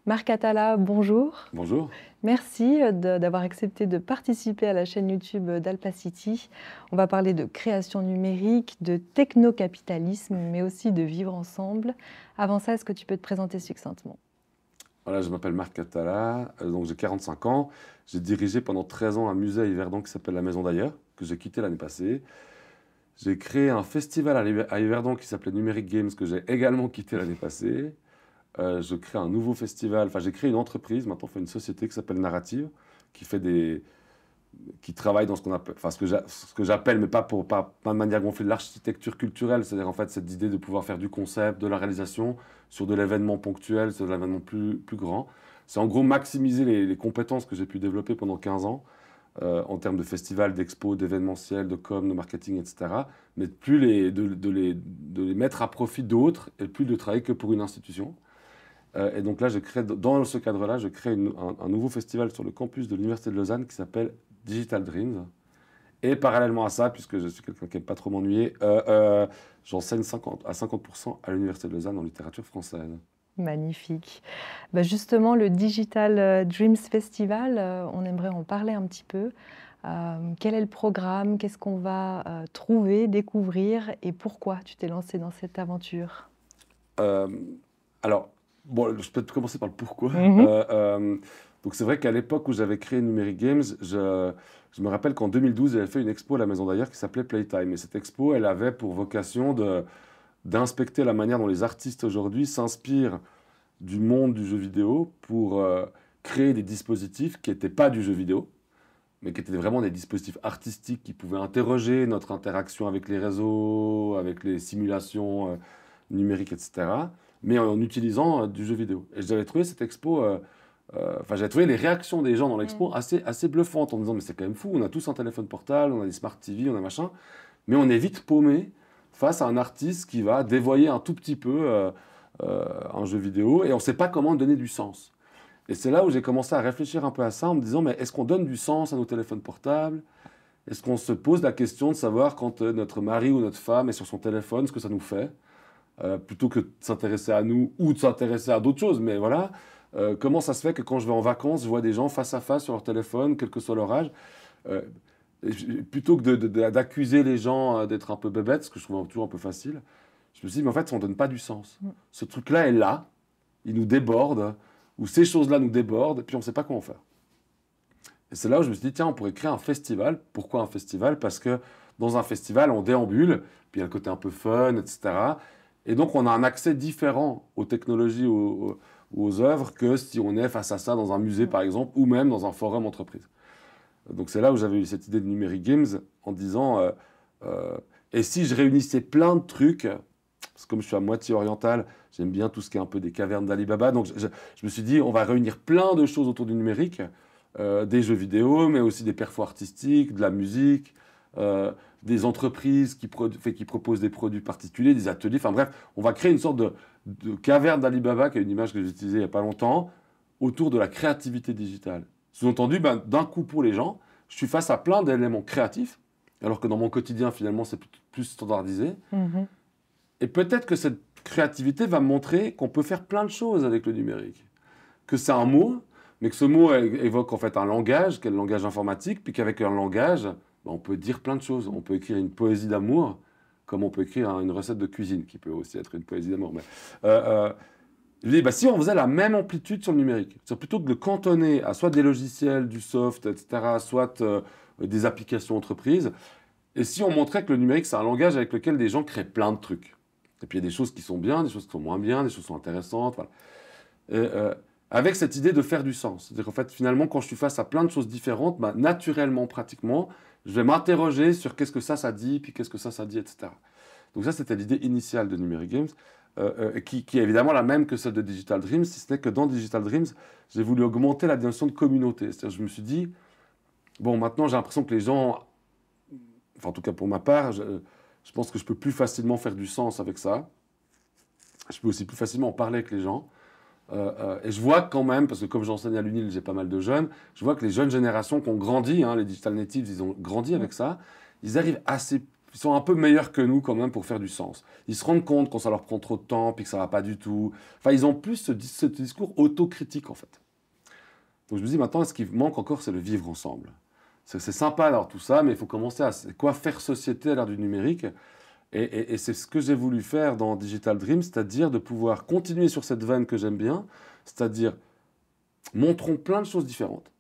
Marc Atala, bonjour. Bonjour. Merci d'avoir accepté de participer à la chaîne YouTube d'Alpacity. On va parler de création numérique, de technocapitalisme, mais aussi de vivre ensemble. Avant ça, est-ce que tu peux te présenter succinctement? Voilà, je m'appelle Marc Catala, donc j'ai 45 ans. J'ai dirigé pendant 13 ans un musée à Yverdon qui s'appelle La Maison d'Ailleurs, que j'ai quitté l'année passée. J'ai créé un festival à Yverdon qui s'appelait Numérique Games, que j'ai également quitté l'année passée. Je crée un nouveau festival, enfin j'ai créé une entreprise, maintenant on fait une société qui s'appelle Narrative, qui fait qui travaille dans ce qu'on appelle, enfin ce que j'appelle, mais pas de manière gonflée, de l'architecture culturelle, c'est-à-dire en fait cette idée de pouvoir faire du concept, de la réalisation sur de l'événement ponctuel, sur de l'événement plus grand. C'est en gros maximiser les compétences que j'ai pu développer pendant 15 ans en termes de festivals, d'expos, d'événementiels, de com, de marketing, etc. Mais de les mettre à profit d'autres et plus de travailler que pour une institution. Et donc là, dans ce cadre-là, je crée un nouveau festival sur le campus de l'Université de Lausanne qui s'appelle Digital Dreams. Et parallèlement à ça, puisque je suis quelqu'un qui n'aime pas trop m'ennuyer, j'enseigne à 50% à l'Université de Lausanne en littérature française. Magnifique. Bah justement, le Digital Dreams Festival, on aimerait en parler un petit peu. Quel est le programme? Qu'est-ce qu'on va trouver, découvrir et pourquoi tu t'es lancé dans cette aventure? Euh, alors, bon, je peux commencer par le pourquoi. Mhm. Donc c'est vrai qu'à l'époque où j'avais créé Numérique Games, je me rappelle qu'en 2012, j'avais fait une expo à la Maison d'Ailleurs qui s'appelait Playtime. Et cette expo, elle avait pour vocation d'inspecter la manière dont les artistes aujourd'hui s'inspirent du monde du jeu vidéo pour créer des dispositifs qui n'étaient pas du jeu vidéo, mais qui étaient vraiment des dispositifs artistiques qui pouvaient interroger notre interaction avec les réseaux, avec les simulations numériques, etc., mais en utilisant du jeu vidéo. Et j'avais trouvé cette expo, enfin j'avais trouvé les réactions des gens dans l'expo assez bluffantes, en me disant mais c'est quand même fou, on a tous un téléphone portable, on a des smart TV, on a machin, mais on est vite paumé face à un artiste qui va dévoyer un tout petit peu un jeu vidéo et on ne sait pas comment donner du sens. Et c'est là où j'ai commencé à réfléchir un peu à ça en me disant, mais est-ce qu'on donne du sens à nos téléphones portables? Est-ce qu'on se pose la question de savoir quand notre mari ou notre femme est sur son téléphone, ce que ça nous fait, plutôt que de s'intéresser à nous ou de s'intéresser à d'autres choses, mais voilà. Comment ça se fait que quand je vais en vacances, je vois des gens face à face sur leur téléphone, quel que soit leur âge, euh, plutôt que d'accuser les gens d'être un peu bébêtes, ce que je trouve toujours un peu facile, je me suis dit, mais en fait, ça ne donne pas du sens. Ce truc-là est là, il nous déborde, ou ces choses-là nous débordent, puis on ne sait pas comment faire. Et c'est là où je me suis dit, tiens, on pourrait créer un festival. Pourquoi un festival? Parce que dans un festival, on déambule, puis il y a le côté un peu fun, etc. Et donc, on a un accès différent aux technologies ou aux œuvres que si on est face à ça dans un musée, par exemple, ou même dans un forum entreprise. Donc, c'est là où j'avais eu cette idée de Numérique Games en disant, euh, et si je réunissais plein de trucs, parce que comme je suis à moitié oriental, j'aime bien tout ce qui est un peu des cavernes d'Ali Baba. Donc je me suis dit, on va réunir plein de choses autour du numérique, des jeux vidéo, mais aussi des perfos artistiques, de la musique, des entreprises qui proposent des produits particuliers, des ateliers. Enfin bref, on va créer une sorte de caverne d'Ali Baba, qui est une image que j'ai utilisée il n'y a pas longtemps, autour de la créativité digitale. Sous-entendu, ben, d'un coup pour les gens, je suis face à plein d'éléments créatifs, alors que dans mon quotidien, finalement, c'est plus standardisé. Mhm. Et peut-être que cette créativité va me montrer qu'on peut faire plein de choses avec le numérique. Que c'est un mot, mais que ce mot évoque en fait un langage, qui est le langage informatique, puis qu'avec un langage, ben, on peut dire plein de choses. On peut écrire une poésie d'amour, comme on peut écrire une recette de cuisine, qui peut aussi être une poésie d'amour. Mais, je dis, bah, si on faisait la même amplitude sur le numérique, c'est plutôt que de le cantonner à soit des logiciels, du soft, etc., soit des applications entreprises, et si on montrait que le numérique, c'est un langage avec lequel des gens créent plein de trucs. Et puis il y a des choses qui sont bien, des choses qui sont moins bien, des choses qui sont intéressantes. Voilà. Et, avec cette idée de faire du sens. C'est-à-dire qu'en fait, finalement, quand je suis face à plein de choses différentes, bah, naturellement, pratiquement, je vais m'interroger sur qu'est-ce que ça dit, puis qu'est-ce que ça dit, etc. Donc ça, c'était l'idée initiale de Numérique Games, qui est évidemment la même que celle de Digital Dreams, si ce n'est que dans Digital Dreams, j'ai voulu augmenter la dimension de communauté. C'est-à-dire je me suis dit, bon, maintenant, j'ai l'impression que les gens, enfin en tout cas pour ma part, je pense que je peux plus facilement faire du sens avec ça. Je peux aussi plus facilement en parler avec les gens. Et je vois quand même, parce que comme j'enseigne à l'UNIL, j'ai pas mal de jeunes, je vois que les jeunes générations qui ont grandi, hein, les digital natives, ils ont grandi avec ça, ils arrivent assez ils sont un peu meilleurs que nous quand même pour faire du sens. Ils se rendent compte quand ça leur prend trop de temps, puis que ça va pas du tout. Enfin, ils ont plus ce discours autocritique, en fait. Donc je me dis maintenant, ce qui manque encore, c'est le vivre ensemble. C'est sympa d'avoir tout ça, mais il faut commencer à faire société à l'ère du numérique. Et c'est ce que j'ai voulu faire dans Digital Dream, c'est-à-dire de pouvoir continuer sur cette veine que j'aime bien, c'est-à-dire montrons plein de choses différentes,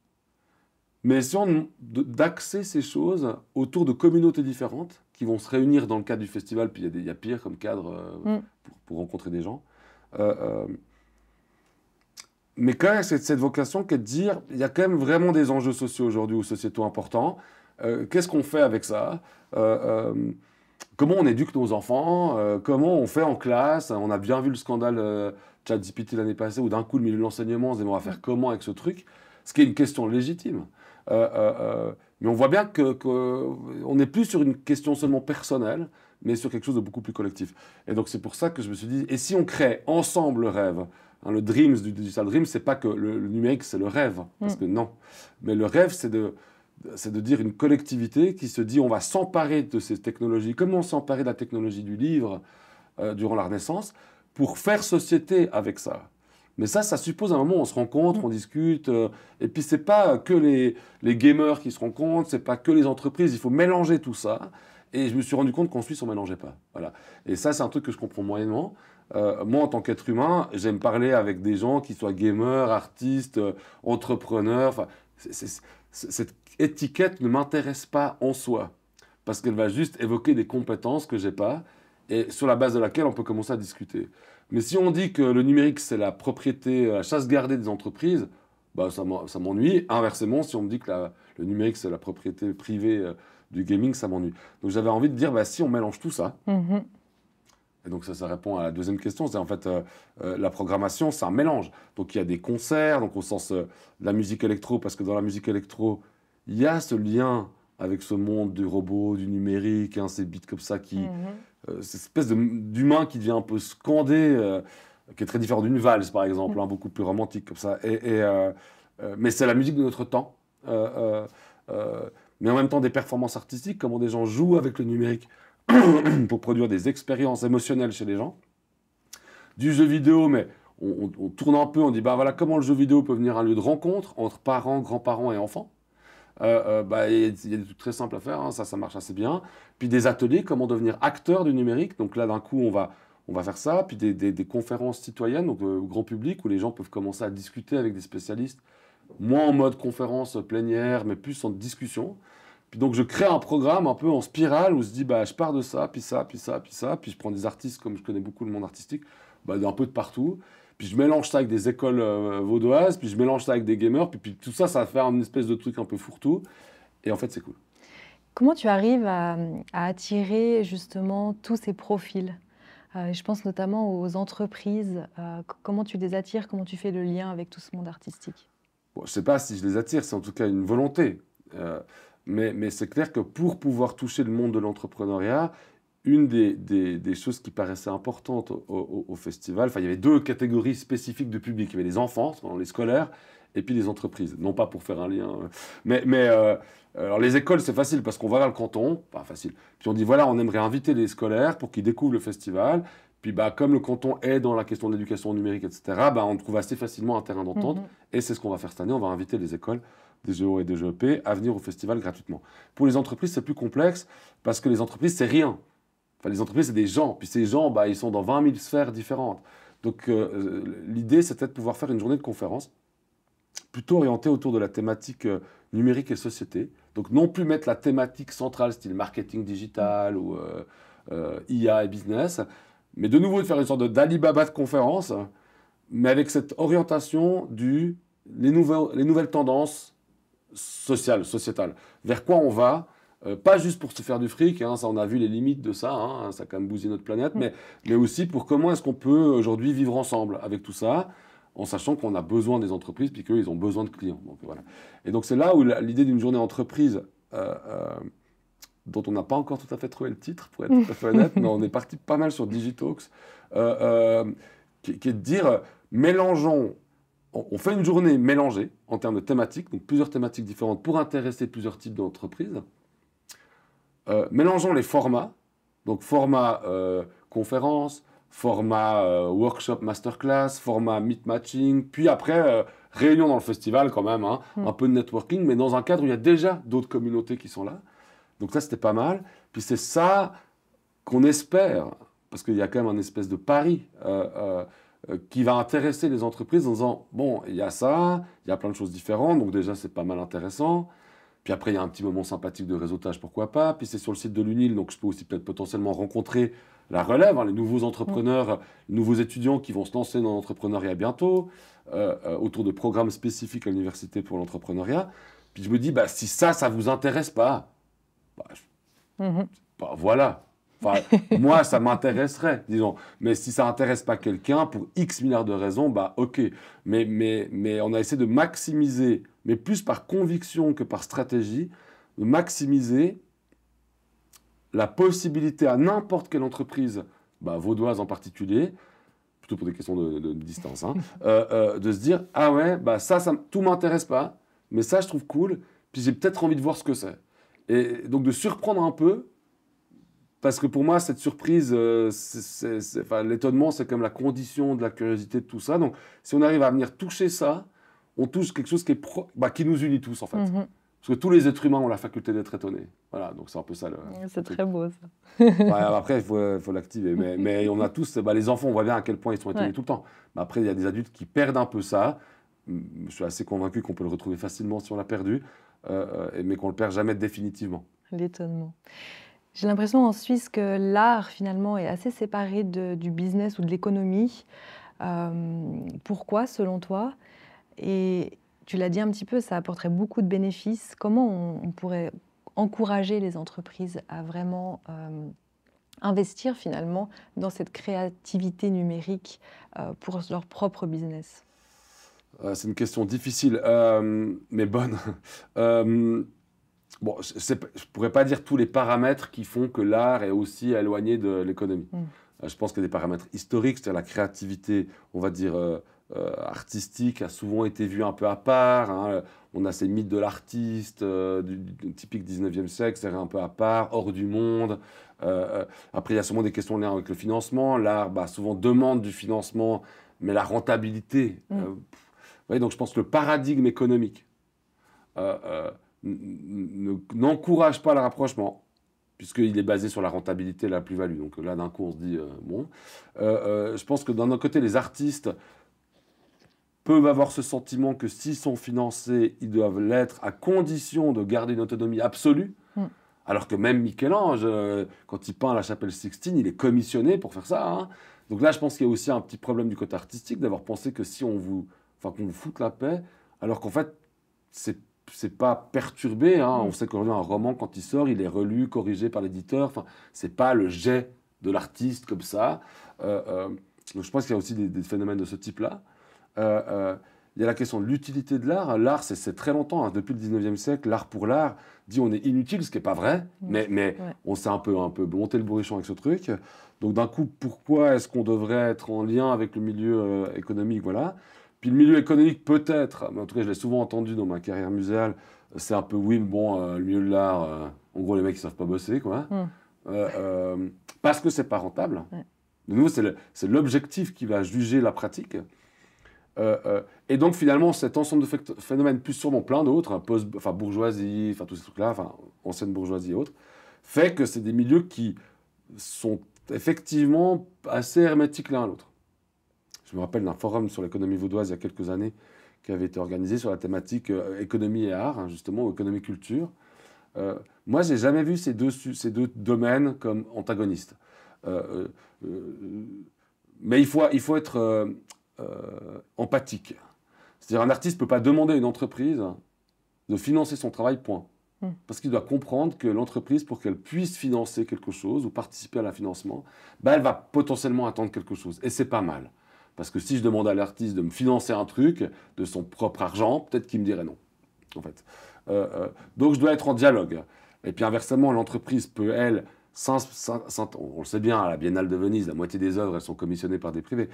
mais essayons d'axer ces choses autour de communautés différentes qui vont se réunir dans le cadre du festival, puis il y a pire comme cadre pour rencontrer des gens. Mais quand même, c'est cette vocation qui est de dire, il y a quand même vraiment des enjeux sociaux aujourd'hui ou sociétaux importants. Qu'est-ce qu'on fait avec ça? Comment on éduque nos enfants? Comment on fait en classe? On a bien vu le scandale ChatGPT l'année passée, où d'un coup, le milieu de l'enseignement, on se dit, on va faire comment avec ce truc? Ce qui est une question légitime. Mais on voit bien qu'on n'est plus sur une question seulement personnelle, mais sur quelque chose de beaucoup plus collectif. Et donc, c'est pour ça que je me suis dit, et si on crée ensemble le rêve? Le Dreams du Digital Dream, c'est pas que le numérique, c'est le rêve, parce que non. Mais le rêve, c'est de dire une collectivité qui se dit on va s'emparer de ces technologies, comme on s'emparait de la technologie du livre durant la Renaissance, pour faire société avec ça. Mais ça suppose un moment où on se rencontre, on discute, et puis c'est pas que les gamers qui se rencontrent, c'est pas que les entreprises, il faut mélanger tout ça. Et je me suis rendu compte qu'en Suisse, on ne mélangeait pas. Voilà. Et ça, c'est un truc que je comprends moyennement. Moi, en tant qu'être humain, j'aime parler avec des gens qui soient gamers, artistes, entrepreneurs. Enfin, cette étiquette ne m'intéresse pas en soi, parce qu'elle va juste évoquer des compétences que j'ai pas, et sur la base de laquelle on peut commencer à discuter. Mais si on dit que le numérique, c'est la propriété, la chasse gardée des entreprises, bah, ça m'ennuie. Inversement, si on me dit que le numérique, c'est la propriété privée du gaming, ça m'ennuie. Donc j'avais envie de dire, bah, si on mélange tout ça, et donc ça répond à la deuxième question, c'est en fait la programmation, c'est un mélange. Donc il y a des concerts, donc au sens de la musique électro, parce que dans la musique électro, il y a ce lien avec ce monde du robot, du numérique, hein, ces bits comme ça, cette espèce d'humain qui devient un peu scandé, qui est très différent d'une valse par exemple, hein, beaucoup plus romantique comme ça. Mais c'est la musique de notre temps. Mais en même temps des performances artistiques, comment des gens jouent avec le numérique pour produire des expériences émotionnelles chez les gens. Du jeu vidéo, mais on tourne un peu, on dit, bah voilà, comment le jeu vidéo peut devenir un lieu de rencontre entre parents, grands-parents et enfants. Il y a des trucs très simples à faire, hein, ça marche assez bien. Puis des ateliers, comment devenir acteur du numérique. Donc là, d'un coup, on va faire ça. Puis des conférences citoyennes, donc grand public, où les gens peuvent commencer à discuter avec des spécialistes, moins en mode conférence plénière, mais plus en discussion. Puis donc je crée un programme un peu en spirale où je dis bah je pars de ça, puis ça, puis ça, puis ça, puis je prends des artistes comme je connais beaucoup le monde artistique, bah, d'un peu de partout. Puis je mélange ça avec des écoles vaudoises, puis je mélange ça avec des gamers, puis tout ça, ça va faire une espèce de truc un peu fourre-tout. Et en fait, c'est cool. Comment tu arrives à attirer justement tous ces profils? Je pense notamment aux entreprises. Comment tu les attires? Comment tu fais le lien avec tout ce monde artistique? Bon, je ne sais pas si je les attire, c'est en tout cas une volonté. Mais c'est clair que pour pouvoir toucher le monde de l'entrepreneuriat, une des choses qui paraissait importante au festival, enfin, il y avait deux catégories spécifiques de public. Il y avait les enfants, les scolaires, et puis les entreprises. Non pas pour faire un lien. Alors les écoles, c'est facile parce qu'on va vers le canton, pas facile. Puis on dit voilà, on aimerait inviter les scolaires pour qu'ils découvrent le festival. Puis bah, comme le canton est dans la question de l'éducation numérique, etc., bah, on trouve assez facilement un terrain d'entente. Et c'est ce qu'on va faire cette année. On va inviter les écoles des GEO et des GEP à venir au festival gratuitement. Pour les entreprises, c'est plus complexe parce que les entreprises, c'est rien. Enfin, les entreprises, c'est des gens. Puis ces gens, bah, ils sont dans 20 000 sphères différentes. Donc l'idée, c'était de pouvoir faire une journée de conférence plutôt orientée autour de la thématique numérique et société. Donc non plus mettre la thématique centrale, style marketing digital ou IA et business, mais de nouveau de faire une sorte d'Alibaba de conférence, mais avec cette orientation les nouvelles tendances sociétales. Vers quoi on va, pas juste pour se faire du fric, hein, ça on a vu les limites de ça, hein, ça a quand même bousillé notre planète, mais aussi pour comment est-ce qu'on peut aujourd'hui vivre ensemble avec tout ça, en sachant qu'on a besoin des entreprises, puis qu'eux, ils ont besoin de clients. Donc, voilà. Et donc c'est là où l'idée d'une journée entreprise, dont on n'a pas encore tout à fait trouvé le titre, pour être tout à fait honnête, mais on est parti pas mal sur Digitalks, qui est de dire, mélangeons, on fait une journée mélangée en termes de thématiques, donc plusieurs thématiques différentes pour intéresser plusieurs types d'entreprises, mélangeons les formats, donc format conférence, format workshop masterclass, format meet matching, puis après réunion dans le festival quand même, hein, un peu de networking, mais dans un cadre où il y a déjà d'autres communautés qui sont là. Donc ça, c'était pas mal. Puis c'est ça qu'on espère, parce qu'il y a quand même un espèce de pari qui va intéresser les entreprises en disant, bon, il y a ça, il y a plein de choses différentes, donc déjà, c'est pas mal intéressant. Puis après, il y a un petit moment sympathique de réseautage, pourquoi pas. Puis c'est sur le site de l'UNIL, donc je peux aussi peut-être potentiellement rencontrer la relève, hein, les nouveaux entrepreneurs, les nouveaux étudiants qui vont se lancer dans l'entrepreneuriat bientôt, autour de programmes spécifiques à l'université pour l'entrepreneuriat. Puis je me dis, bah, si ça vous intéresse pas, bah, bah, voilà. Enfin, moi, ça m'intéresserait, disons. Mais si ça n'intéresse pas quelqu'un, pour X milliards de raisons, bah ok. Mais on a essayé de maximiser, mais plus par conviction que par stratégie, de maximiser la possibilité à n'importe quelle entreprise, bah, vaudoise en particulier, plutôt pour des questions de distance, hein, de se dire, ah ouais, bah tout m'intéresse pas, mais ça, je trouve cool, puis j'ai peut-être envie de voir ce que c'est. Et donc de surprendre un peu, parce que pour moi, cette surprise, enfin, l'étonnement, c'est comme la condition de la curiosité de tout ça. Donc, si on arrive à venir toucher ça, on touche quelque chose qui nous unit tous, en fait. Parce que tous les êtres humains ont la faculté d'être étonnés. Voilà, donc c'est un peu ça. C'est très beau, ça. Ouais, après, il faut l'activer. Mais on a tous, les enfants, on voit bien à quel point ils sont étonnés tout le temps. Mais après, il y a des adultes qui perdent un peu ça. Je suis assez convaincu qu'on peut le retrouver facilement si on l'a perdu, mais qu'on ne le perd jamais définitivement. L'étonnement. J'ai l'impression en Suisse que l'art, finalement, est assez séparé du business ou de l'économie. Pourquoi, selon toi? Et tu l'as dit un petit peu, ça apporterait beaucoup de bénéfices. Comment on pourrait encourager les entreprises à vraiment investir, finalement, dans cette créativité numérique pour leur propre business? C'est une question difficile, mais bonne. Bon, je ne pourrais pas dire tous les paramètres qui font que l'art est aussi éloigné de l'économie. Je pense qu'il y a des paramètres historiques, c'est-à-dire la créativité, on va dire, artistique a souvent été vue un peu à part. Hein. On a ces mythes de l'artiste du typique 19e siècle, c'est un peu à part, hors du monde. Après, il y a souvent des questions liées avec le financement. L'art, souvent demande du financement, mais la rentabilité. Donc je pense que le paradigme économique n'encourage pas le rapprochement, puisqu'il est basé sur la rentabilité et la plus-value. Donc là, d'un coup, on se dit, bon. Je pense que d'un autre côté, les artistes peuvent avoir ce sentiment que s'ils sont financés, ils doivent l'être à condition de garder une autonomie absolue. Alors que même Michel-Ange, quand il peint la chapelle Sixtine, il est commissionné pour faire ça. Hein. Donc là, je pense qu'il y a aussi un petit problème du côté artistique, d'avoir pensé que si qu'on vous foute la paix, alors qu'en fait, c'est pas perturbé. Hein. On sait qu'aujourd'hui, un roman, quand il sort, il est relu, corrigé par l'éditeur. Enfin, c'est pas le jet de l'artiste comme ça. Donc je pense qu'il y a aussi des phénomènes de ce type-là. Il y a la question de l'utilité de l'art. L'art, c'est très longtemps, hein, depuis le 19e siècle, l'art pour l'art dit on est inutile, ce qui n'est pas vrai, mais on s'est un peu monté le bourrichon avec ce truc. Donc d'un coup, pourquoi est-ce qu'on devrait être en lien avec le milieu économique, voilà. Puis le milieu économique peut-être, mais en tout cas je l'ai souvent entendu dans ma carrière muséale, c'est un peu oui, mais bon, le milieu de l'art, en gros les mecs ils savent pas bosser, quoi. Parce que c'est pas rentable. De nouveau, c'est l'objectif qui va juger la pratique. Et donc finalement, cet ensemble de phénomènes, plus sûrement plein d'autres, hein, bourgeoisie, tous ces trucs-là, ancienne bourgeoisie et autres, fait que c'est des milieux qui sont effectivement assez hermétiques l'un à l'autre. Je me rappelle d'un forum sur l'économie vaudoise il y a quelques années qui avait été organisé sur la thématique économie et art, hein, justement, ou économie-culture. Moi, j'ai jamais vu ces deux domaines comme antagonistes. Mais il faut être empathique. C'est-à-dire un artiste ne peut pas demander à une entreprise de financer son travail, point. Parce qu'il doit comprendre que l'entreprise, pour qu'elle puisse financer quelque chose ou participer à la financement, elle va potentiellement attendre quelque chose. Et c'est pas mal. Parce que si je demande à l'artiste de me financer un truc de son propre argent, peut-être qu'il me dirait non, en fait. Donc je dois être en dialogue. Et puis inversement, l'entreprise peut, elle, on le sait bien, à la Biennale de Venise, la moitié des œuvres, elles sont commissionnées par des privés.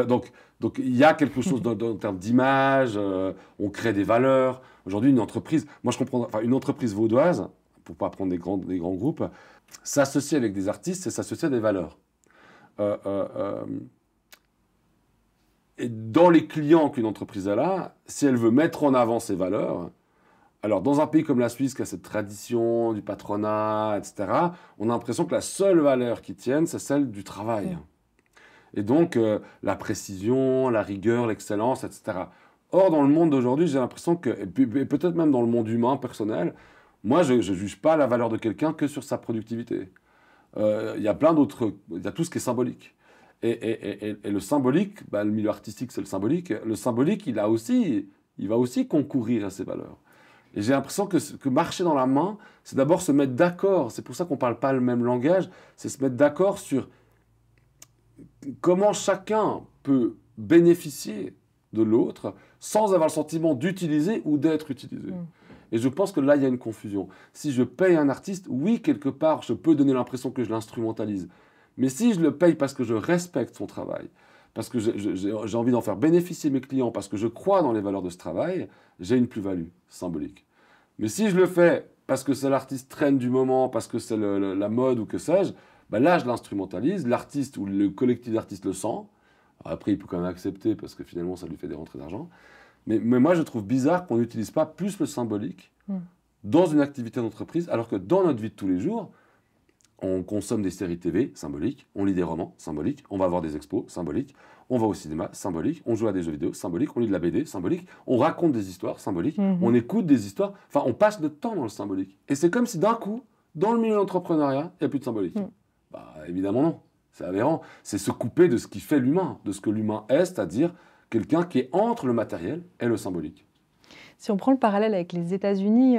Donc il y a quelque chose en termes d'image, on crée des valeurs. Aujourd'hui, une entreprise, moi je comprends, une entreprise vaudoise, pour pas prendre des grands groupes, s'associer avec des artistes, c'est s'associer à des valeurs. Et dans les clients qu'une entreprise a, si elle veut mettre en avant ses valeurs, alors dans un pays comme la Suisse qui a cette tradition du patronat, etc., on a l'impression que la seule valeur qui tienne, c'est celle du travail. Et donc la précision, la rigueur, l'excellence, etc. Or, dans le monde d'aujourd'hui, j'ai l'impression que, et peut-être même dans le monde humain, personnel, moi, je ne juge pas la valeur de quelqu'un que sur sa productivité. Il y a plein d'autres... Il y a tout ce qui est symbolique. Et le symbolique, le milieu artistique, c'est le symbolique. Le symbolique, il va aussi concourir à ces valeurs. Et j'ai l'impression que marcher dans la main, c'est d'abord se mettre d'accord. C'est pour ça qu'on ne parle pas le même langage. C'est se mettre d'accord sur comment chacun peut bénéficier de l'autre sans avoir le sentiment d'utiliser ou d'être utilisé. Et je pense que là, il y a une confusion. Si je paye un artiste, oui, quelque part, je peux donner l'impression que je l'instrumentalise. Mais si je le paye parce que je respecte son travail, parce que j'ai envie d'en faire bénéficier mes clients, parce que je crois dans les valeurs de ce travail, j'ai une plus-value symbolique. Mais si je le fais parce que c'est l'artiste traîne du moment, parce que c'est la mode ou que sais-je, là, je l'instrumentalise, l'artiste ou le collectif d'artistes le sent. Après, il peut quand même accepter parce que finalement, ça lui fait des rentrées d'argent. Mais moi, je trouve bizarre qu'on n'utilise pas plus le symbolique dans une activité d'entreprise, alors que dans notre vie de tous les jours, on consomme des séries TV symboliques, on lit des romans symboliques, on va voir des expos symboliques, on va au cinéma symbolique, on joue à des jeux vidéo symboliques, on lit de la BD symbolique, on raconte des histoires symboliques, on écoute des histoires, enfin, on passe notre temps dans le symbolique. Et c'est comme si d'un coup, dans le milieu de l'entrepreneuriat, il n'y a plus de symbolique. Évidemment non, c'est aberrant. C'est se couper de ce qui fait l'humain, de ce que l'humain est, c'est-à-dire quelqu'un qui est entre le matériel et le symbolique. Si on prend le parallèle avec les États-Unis,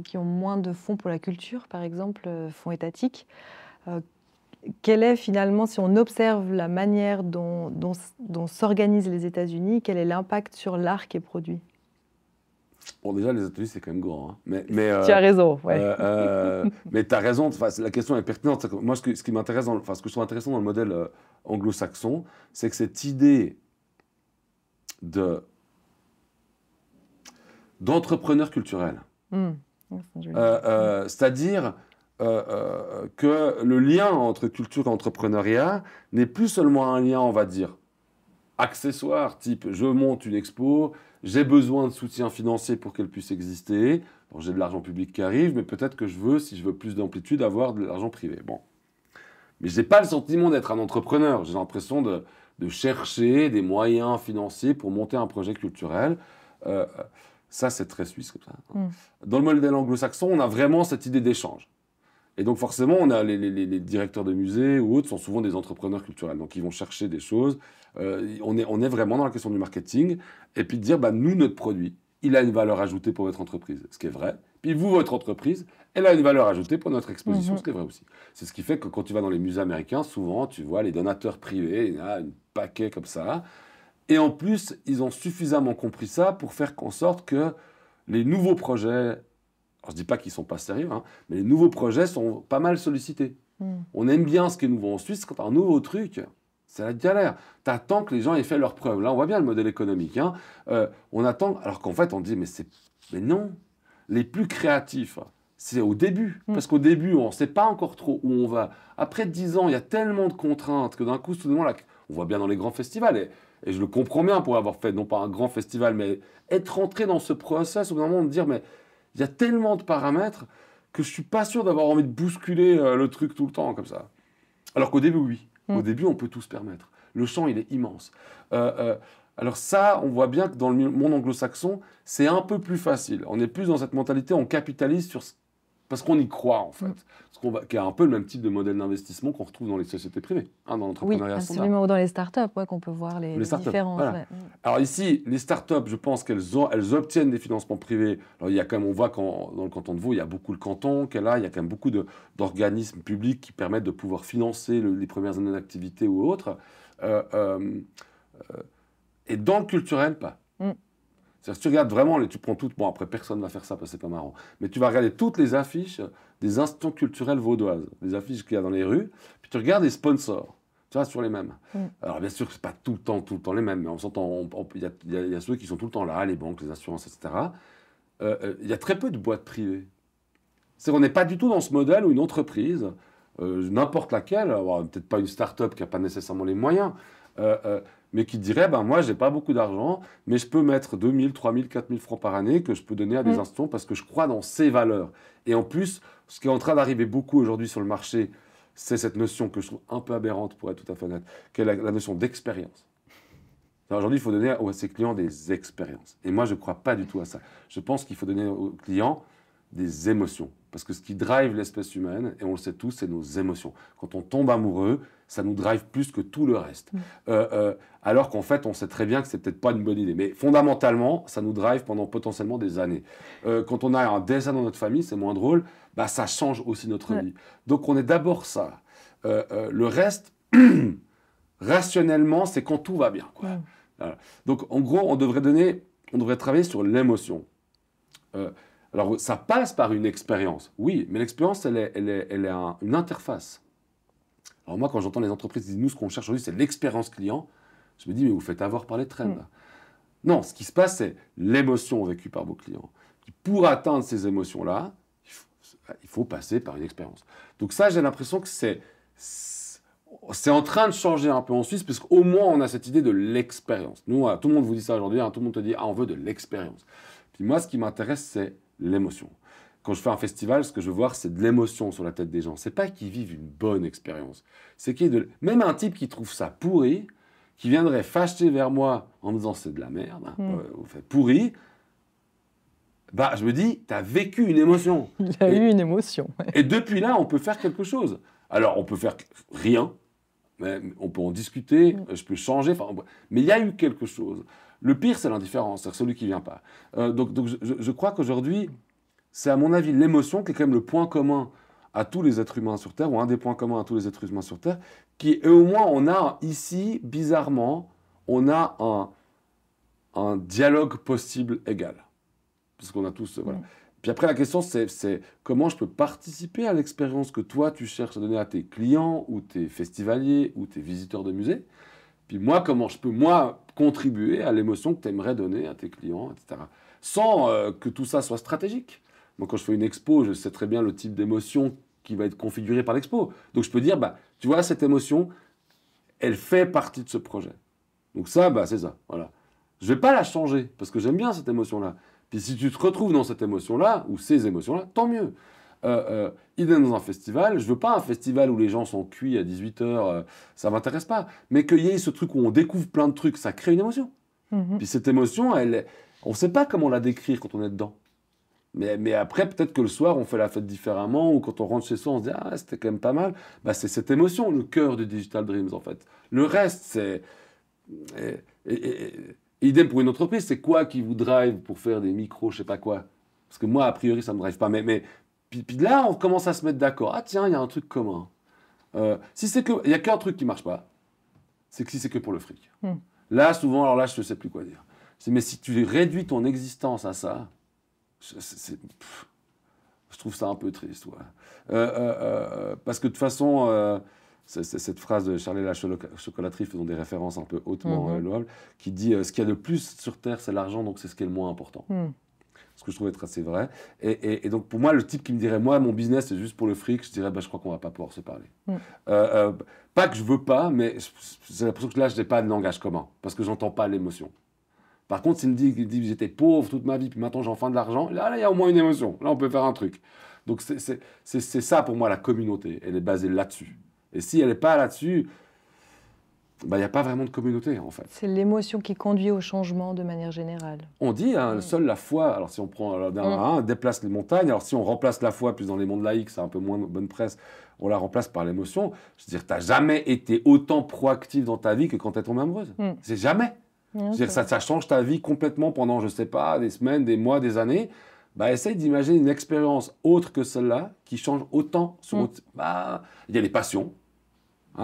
qui ont moins de fonds pour la culture, par exemple, fonds étatiques, quel est finalement, si on observe la manière dont s'organisent les États-Unis, quel est l'impact sur l'art qui est produit? Bon, déjà, les États-Unis, c'est quand même grand. Hein. Tu as raison, ouais. Mais tu as raison, la question est pertinente. Moi, ce qui m'intéresse, ce que je trouve intéressant dans le modèle anglo-saxon, c'est que cette idée d'entrepreneur culturel, c'est-à-dire que le lien entre culture et entrepreneuriat n'est plus seulement un lien, on va dire, accessoire, type je monte une expo, j'ai besoin de soutien financier pour qu'elle puisse exister, bon, j'ai de l'argent public qui arrive, mais peut-être que si je veux plus d'amplitude, avoir de l'argent privé. Bon. Mais je n'ai pas le sentiment d'être un entrepreneur, j'ai l'impression de chercher des moyens financiers pour monter un projet culturel. Ça, c'est très suisse comme ça. Dans le modèle anglo-saxon, on a vraiment cette idée d'échange. Et donc forcément, on a les directeurs de musées ou autres sont souvent des entrepreneurs culturels. Donc ils vont chercher des choses. On est vraiment dans la question du marketing. Et puis de dire, nous, notre produit, il a une valeur ajoutée pour votre entreprise, ce qui est vrai. Puis vous, votre entreprise, elle a une valeur ajoutée pour notre exposition, ce qui est vrai aussi. C'est ce qui fait que quand tu vas dans les musées américains, souvent, tu vois les donateurs privés, il y a un paquet comme ça. Et en plus, ils ont suffisamment compris ça pour faire en sorte que les nouveaux projets... Alors, je ne dis pas qu'ils ne sont pas sérieux, hein, mais les nouveaux projets sont pas mal sollicités. On aime bien ce qui est nouveau en Suisse. Quand tu as un nouveau truc, c'est la galère. Tu attends que les gens aient fait leurs preuves. Là, on voit bien le modèle économique. Hein. On attend, alors qu'en fait, on dit, mais non, les plus créatifs, c'est au début. Parce qu'au début, on ne sait pas encore trop où on va. Après 10 ans, il y a tellement de contraintes que d'un coup, soudainement, on voit bien dans les grands festivals. Et je le comprends bien pour avoir fait, non pas un grand festival, mais être rentré dans ce process, au bout d'un moment, de dire, mais il y a tellement de paramètres que je ne suis pas sûr d'avoir envie de bousculer le truc tout le temps comme ça. Alors qu'au début, oui. Au début, on peut tout se permettre. Le champ, il est immense. Alors ça, on voit bien que dans le monde anglo-saxon, c'est un peu plus facile. On est plus dans cette mentalité, on capitalise parce qu'on y croit, en fait. Qui est un peu le même type de modèle d'investissement qu'on retrouve dans les sociétés privées, dans l'entrepreneuriat standard. Absolument, ou dans les startups, qu'on peut voir les différences. Voilà. Alors ici, les startups, je pense qu'elles obtiennent des financements privés. Alors il y a quand même, on voit dans le canton de Vaud, il y a beaucoup le canton qu'elle a, il y a quand même beaucoup d'organismes publics qui permettent de pouvoir financer les premières années d'activité ou autres. Et dans le culturel, pas. Si tu regardes vraiment, tu prends toutes, bon après personne ne va faire ça parce que c'est pas marrant, mais tu vas regarder toutes les affiches des institutions culturelles vaudoises, les affiches qu'il y a dans les rues, puis tu regardes les sponsors, tu vois, sur les mêmes. Alors bien sûr, c'est pas tout le temps les mêmes, mais on s'entend, il y a ceux qui sont tout le temps là, les banques, les assurances, etc. Il y a très peu de boîtes privées. C'est qu'on n'est pas du tout dans ce modèle où une entreprise, n'importe laquelle, peut-être pas une start-up qui n'a pas nécessairement les moyens, mais qui dirait, ben moi, j'ai pas beaucoup d'argent, mais je peux mettre 2000, 3000, 4000 francs par année que je peux donner à des institutions parce que je crois dans ces valeurs. Et en plus, ce qui est en train d'arriver beaucoup aujourd'hui sur le marché, c'est cette notion que je trouve un peu aberrante, pour être tout à fait honnête, qui est la notion d'expérience. Aujourd'hui, il faut donner à ses clients des expériences. Et moi, je ne crois pas du tout à ça. Je pense qu'il faut donner aux clients des émotions. Parce que ce qui drive l'espèce humaine, et on le sait tous, c'est nos émotions. Quand on tombe amoureux, ça nous drive plus que tout le reste. Alors qu'en fait, on sait très bien que c'est peut-être pas une bonne idée. Mais fondamentalement, ça nous drive pendant potentiellement des années. Quand on a un dessin dans notre famille, c'est moins drôle, bah, ça change aussi notre vie. Donc on est d'abord ça. Le reste, rationnellement, c'est quand tout va bien, quoi. Voilà. Donc en gros, on devrait travailler sur l'émotion. Alors, ça passe par une expérience, oui, mais l'expérience, elle est une interface. Alors moi, quand j'entends les entreprises dire, nous, ce qu'on cherche aujourd'hui, c'est l'expérience client, je me dis, mais vous faites avoir par les trends. Non, ce qui se passe, c'est l'émotion vécue par vos clients. Pour atteindre ces émotions-là, il faut passer par une expérience. Donc ça, j'ai l'impression que c'est en train de changer un peu en Suisse, parce qu'au moins, on a cette idée de l'expérience. Nous, tout le monde vous dit ça aujourd'hui, hein, tout le monde te dit, ah, on veut de l'expérience. Puis moi, ce qui m'intéresse, c'est l'émotion. Quand je fais un festival, ce que je veux voir, c'est de l'émotion sur la tête des gens. C'est pas qu'ils vivent une bonne expérience. C'est qu'il y ait même un type qui trouve ça pourri, qui viendrait fâcher vers moi en me disant c'est de la merde, vous faites pourri. Bah, je me dis, tu as vécu une émotion. Il a eu une émotion. Ouais. Et depuis là, on peut faire quelque chose. Alors, on peut faire rien, mais on peut en discuter, je peux changer, mais il y a eu quelque chose. Le pire, c'est l'indifférence, c'est celui qui ne vient pas. Donc je crois qu'aujourd'hui, c'est à mon avis l'émotion qui est quand même le point commun à tous les êtres humains sur Terre, ou un des points communs à tous les êtres humains sur Terre, et au moins on a ici, bizarrement, on a un dialogue possible égal. Parce qu'on a tous... Voilà. Puis après, la question, c'est comment je peux participer à l'expérience que toi, tu cherches à donner à tes clients, ou tes festivaliers, ou tes visiteurs de musées. Puis moi, comment je peux, moi, contribuer à l'émotion que tu aimerais donner à tes clients, etc. Sans que tout ça soit stratégique. Moi, quand je fais une expo, je sais très bien le type d'émotion qui va être configuré par l'expo. Donc, je peux dire, bah, tu vois, cette émotion, elle fait partie de ce projet. Donc ça, bah, c'est ça, voilà. Je ne vais pas la changer, parce que j'aime bien cette émotion-là. Puis si tu te retrouves dans cette émotion-là, ou ces émotions-là, tant mieux. Idem dans un festival, je veux pas un festival où les gens sont cuits à 18h, ça m'intéresse pas. Mais qu'il y ait ce truc où on découvre plein de trucs, ça crée une émotion. Puis cette émotion, on sait pas comment la décrire quand on est dedans. Mais après, peut-être que le soir, on fait la fête différemment, ou quand on rentre chez soi, on se dit « Ah, c'était quand même pas mal ». Bah, c'est cette émotion, le cœur du Digital Dreams, en fait. Le reste, c'est... idem pour une entreprise, c'est quoi qui vous drive pour faire des micros, je sais pas quoi. Parce que moi, a priori, ça me drive pas. Puis là, on commence à se mettre d'accord. Ah tiens, il y a un truc commun. Si c'est que, il y a qu'un truc qui marche pas, c'est que si c'est que pour le fric. Là, souvent, alors là, je ne sais plus quoi dire. Mais si tu réduis ton existence à ça, je trouve ça un peu triste. Ouais. Parce que de toute façon, c'est cette phrase de Charlie la chocolaterie, faisant des références un peu hautement louables, qui dit ce qu'il y a de plus sur Terre, c'est l'argent, donc c'est ce qui est le moins important. Ce que je trouve être assez vrai. Et donc, pour moi, le type qui me dirait, moi, mon business, c'est juste pour le fric, je dirais, bah, je crois qu'on ne va pas pouvoir se parler. Pas que je veux pas, mais j'ai l'impression que là, je n'ai pas de langage commun, parce que j'entends pas l'émotion. Par contre, s'il me dit que j'étais pauvre toute ma vie, puis maintenant, j'ai enfin de l'argent, là, il y a au moins une émotion. Là, on peut faire un truc. Donc, c'est ça, pour moi, la communauté. Elle est basée là-dessus. Et si elle n'est pas là-dessus... il n'y a pas vraiment de communauté, en fait. C'est l'émotion qui conduit au changement de manière générale. On dit, seule la foi, alors si on prend déplace les montagnes, alors si on remplace la foi plus dans les mondes laïcs, c'est un peu moins bonne presse, on la remplace par l'émotion. Je veux dire, tu n'as jamais été autant proactif dans ta vie que quand tu es tombée amoureuse. C'est jamais. Je veux dire, ça change ta vie complètement pendant, je ne sais pas, des semaines, des mois, des années. Bah, essaye d'imaginer une expérience autre que celle-là qui change autant. Bah, il y a les passions.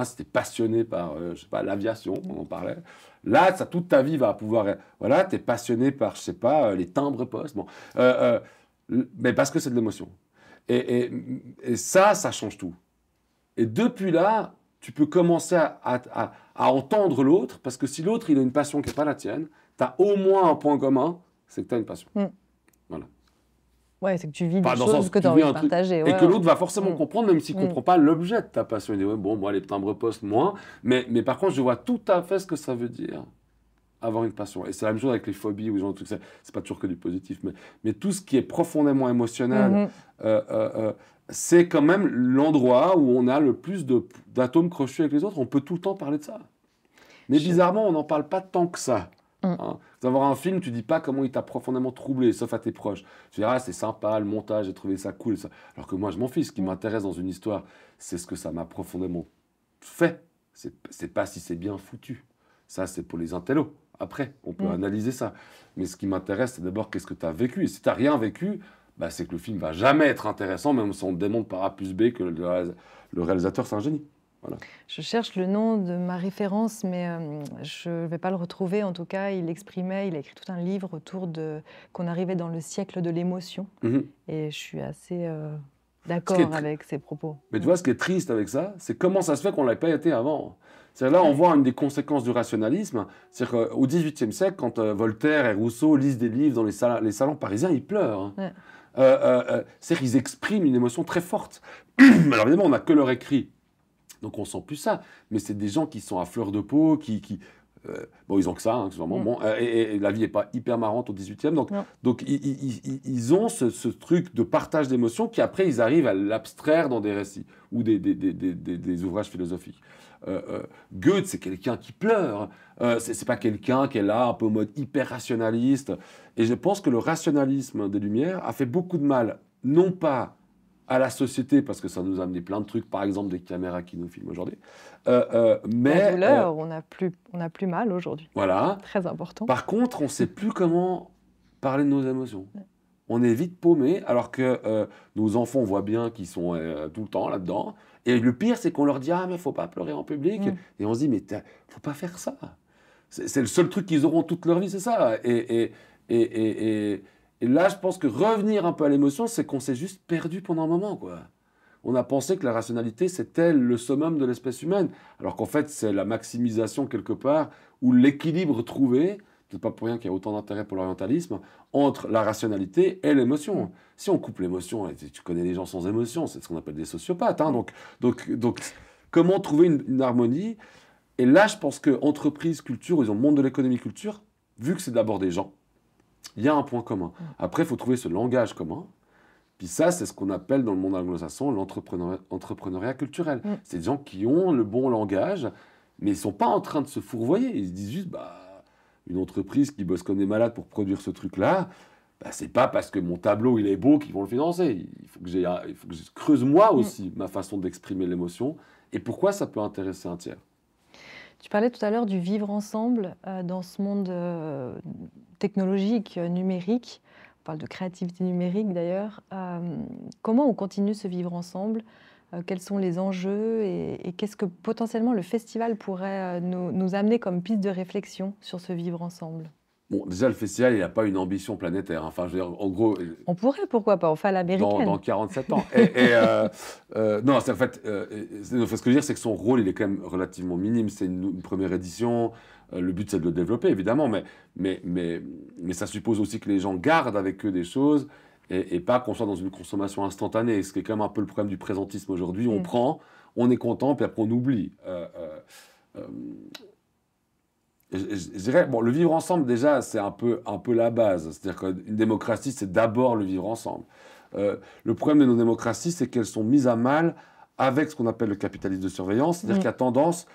Si tu es passionné par, je sais pas, l'aviation, on en parlait. Là, toute ta vie va pouvoir... Voilà, tu es passionné par, je sais pas, les timbres-poste. Bon. Mais parce que c'est de l'émotion. Et ça change tout. Et depuis là, tu peux commencer à entendre l'autre, parce que si l'autre, il a une passion qui n'est pas la tienne, tu as au moins un point commun, c'est que tu as une passion. Voilà. Ouais, c'est que tu vis des Enfin, dans le choses sens que où tu as tu vis envie de un truc partager. et Ouais, que ouais. l'autre va forcément Mm. comprendre, même s'il ne Mm. comprend pas l'objet de ta passion. Il dit, ouais, bon, moi, les timbres-poste, moins. Mais par contre, je vois tout à fait ce que ça veut dire, avoir une passion. Et c'est la même chose avec les phobies ou ce genre de trucs. C'est pas toujours que du positif, mais tout ce qui est profondément émotionnel, Mhm. euh, euh, euh, c'est quand même l'endroit où on a le plus d'atomes crochus avec les autres. On peut tout le temps parler de ça. Mais Je- bizarrement, on n'en parle pas tant que ça. Mm. Hein. Vous allez voir un film, tu dis pas comment il t'a profondément troublé, sauf à tes proches. Tu diras, ah, c'est sympa, le montage, j'ai trouvé ça cool. Ça. Alors que moi, je m'en fiche. Ce qui Mm. m'intéresse dans une histoire, c'est ce que ça m'a profondément fait. C'est pas si c'est bien foutu. Ça, c'est pour les intellos. Après, on peut Mm. analyser ça. Mais ce qui m'intéresse, c'est d'abord qu'est-ce que tu as vécu. Et si tu n'as rien vécu, bah, c'est que le film va jamais être intéressant, même si on te démontre par A plus B que le réalisateur, c'est un génie. Voilà. Je cherche le nom de ma référence, mais je ne vais pas le retrouver. En tout cas, il a écrit tout un livre autour de qu'on arrivait dans le siècle de l'émotion. Mhm. Et je suis assez Ce qui est d'accord tr- avec ses propos. Mais tu vois, ce qui est triste avec ça, c'est comment ça se fait qu'on ne l'ait pas été avant. C'est-à-dire là, on Ouais. voit une des conséquences du rationalisme. C'est-à-dire qu'au XVIIIe siècle, quand Voltaire et Rousseau lisent des livres dans les salons parisiens, ils pleurent. Hein. Ouais. C'est-à-dire qu'ils expriment une émotion très forte. Alors évidemment, on n'a que leur écrit. Donc on sent plus ça. Mais c'est des gens qui sont à fleur de peau, bon, ils ont que ça, hein, sûrement. Mm. Bon, et la vie n'est pas hyper marrante au XVIIIe. Non. Donc ils ont ce truc de partage d'émotions qui, après, ils arrivent à l'abstraire dans des récits ou des ouvrages philosophiques. Goethe, c'est quelqu'un qui pleure. C'est pas quelqu'un qui est là, un peu en mode hyper rationaliste. Et je pense que le rationalisme des Lumières a fait beaucoup de mal, non pas à la société, parce que ça nous a amené plein de trucs, par exemple des caméras qui nous filment aujourd'hui, La mais douleur, on a plus mal aujourd'hui. voilà. Très important. Par contre, on ne sait plus comment parler de nos émotions. On est vite paumé, alors que nos enfants, on voit bien qu'ils sont tout le temps là-dedans. Et le pire, c'est qu'on leur dit, ah, mais il faut pas pleurer en public. Mm. Et on se dit, mais faut pas faire ça. C'est le seul truc qu'ils auront toute leur vie, c'est ça. Et là, je pense que revenir un peu à l'émotion, c'est qu'on s'est juste perdu pendant un moment, quoi. On a pensé que la rationalité, c'était le summum de l'espèce humaine, alors qu'en fait, c'est la maximisation quelque part, ou l'équilibre trouvé, c'est pas pour rien qu'il y a autant d'intérêt pour l'orientalisme, entre la rationalité et l'émotion. Si on coupe l'émotion, et tu connais les gens sans émotion, c'est ce qu'on appelle des sociopathes. Hein, donc, comment trouver une harmonie? Et là, je pense que entreprise, culture, ils ont le monde de l'économie, culture, vu que c'est d'abord des gens, il y a un point commun. Après, il faut trouver ce langage commun. Puis ça, c'est ce qu'on appelle dans le monde anglo-saxon l'entrepreneuriat culturel. Mm. C'est des gens qui ont le bon langage, mais ils ne sont pas en train de se fourvoyer. Ils se disent juste, bah, une entreprise qui bosse comme des malades pour produire ce truc-là, bah, c'est pas parce que mon tableau il est beau qu'ils vont le financer. Il faut que je creuse moi aussi ma façon d'exprimer l'émotion. Et pourquoi ça peut intéresser un tiers? Tu parlais tout à l'heure du vivre ensemble dans ce monde technologique, numérique. On parle de créativité numérique d'ailleurs. Comment on continue ce vivre ensemble? Quels sont les enjeux et qu'est-ce que potentiellement le festival pourrait nous amener comme piste de réflexion sur ce vivre ensemble? Bon, déjà, le festival, il n'a pas une ambition planétaire. Hein. Enfin, je veux dire, en gros, On pourrait, pourquoi pas, on fait à l'américaine. dans 47 ans. Non, c'est en fait, ce que je veux dire, c'est que son rôle, il est quand même relativement minime. C'est une première édition. Le but, c'est de le développer, évidemment, mais ça suppose aussi que les gens gardent avec eux des choses et pas qu'on soit dans une consommation instantanée. Ce qui est quand même un peu le problème du présentisme aujourd'hui. On prend, on est content, puis après on oublie. Je dirais, bon, le vivre ensemble, déjà, c'est un peu la base. C'est-à-dire qu'une démocratie, c'est d'abord le vivre ensemble. Le problème de nos démocraties, c'est qu'elles sont mises à mal avec ce qu'on appelle le capitalisme de surveillance. C'est-à-dire qu'il y a tendance,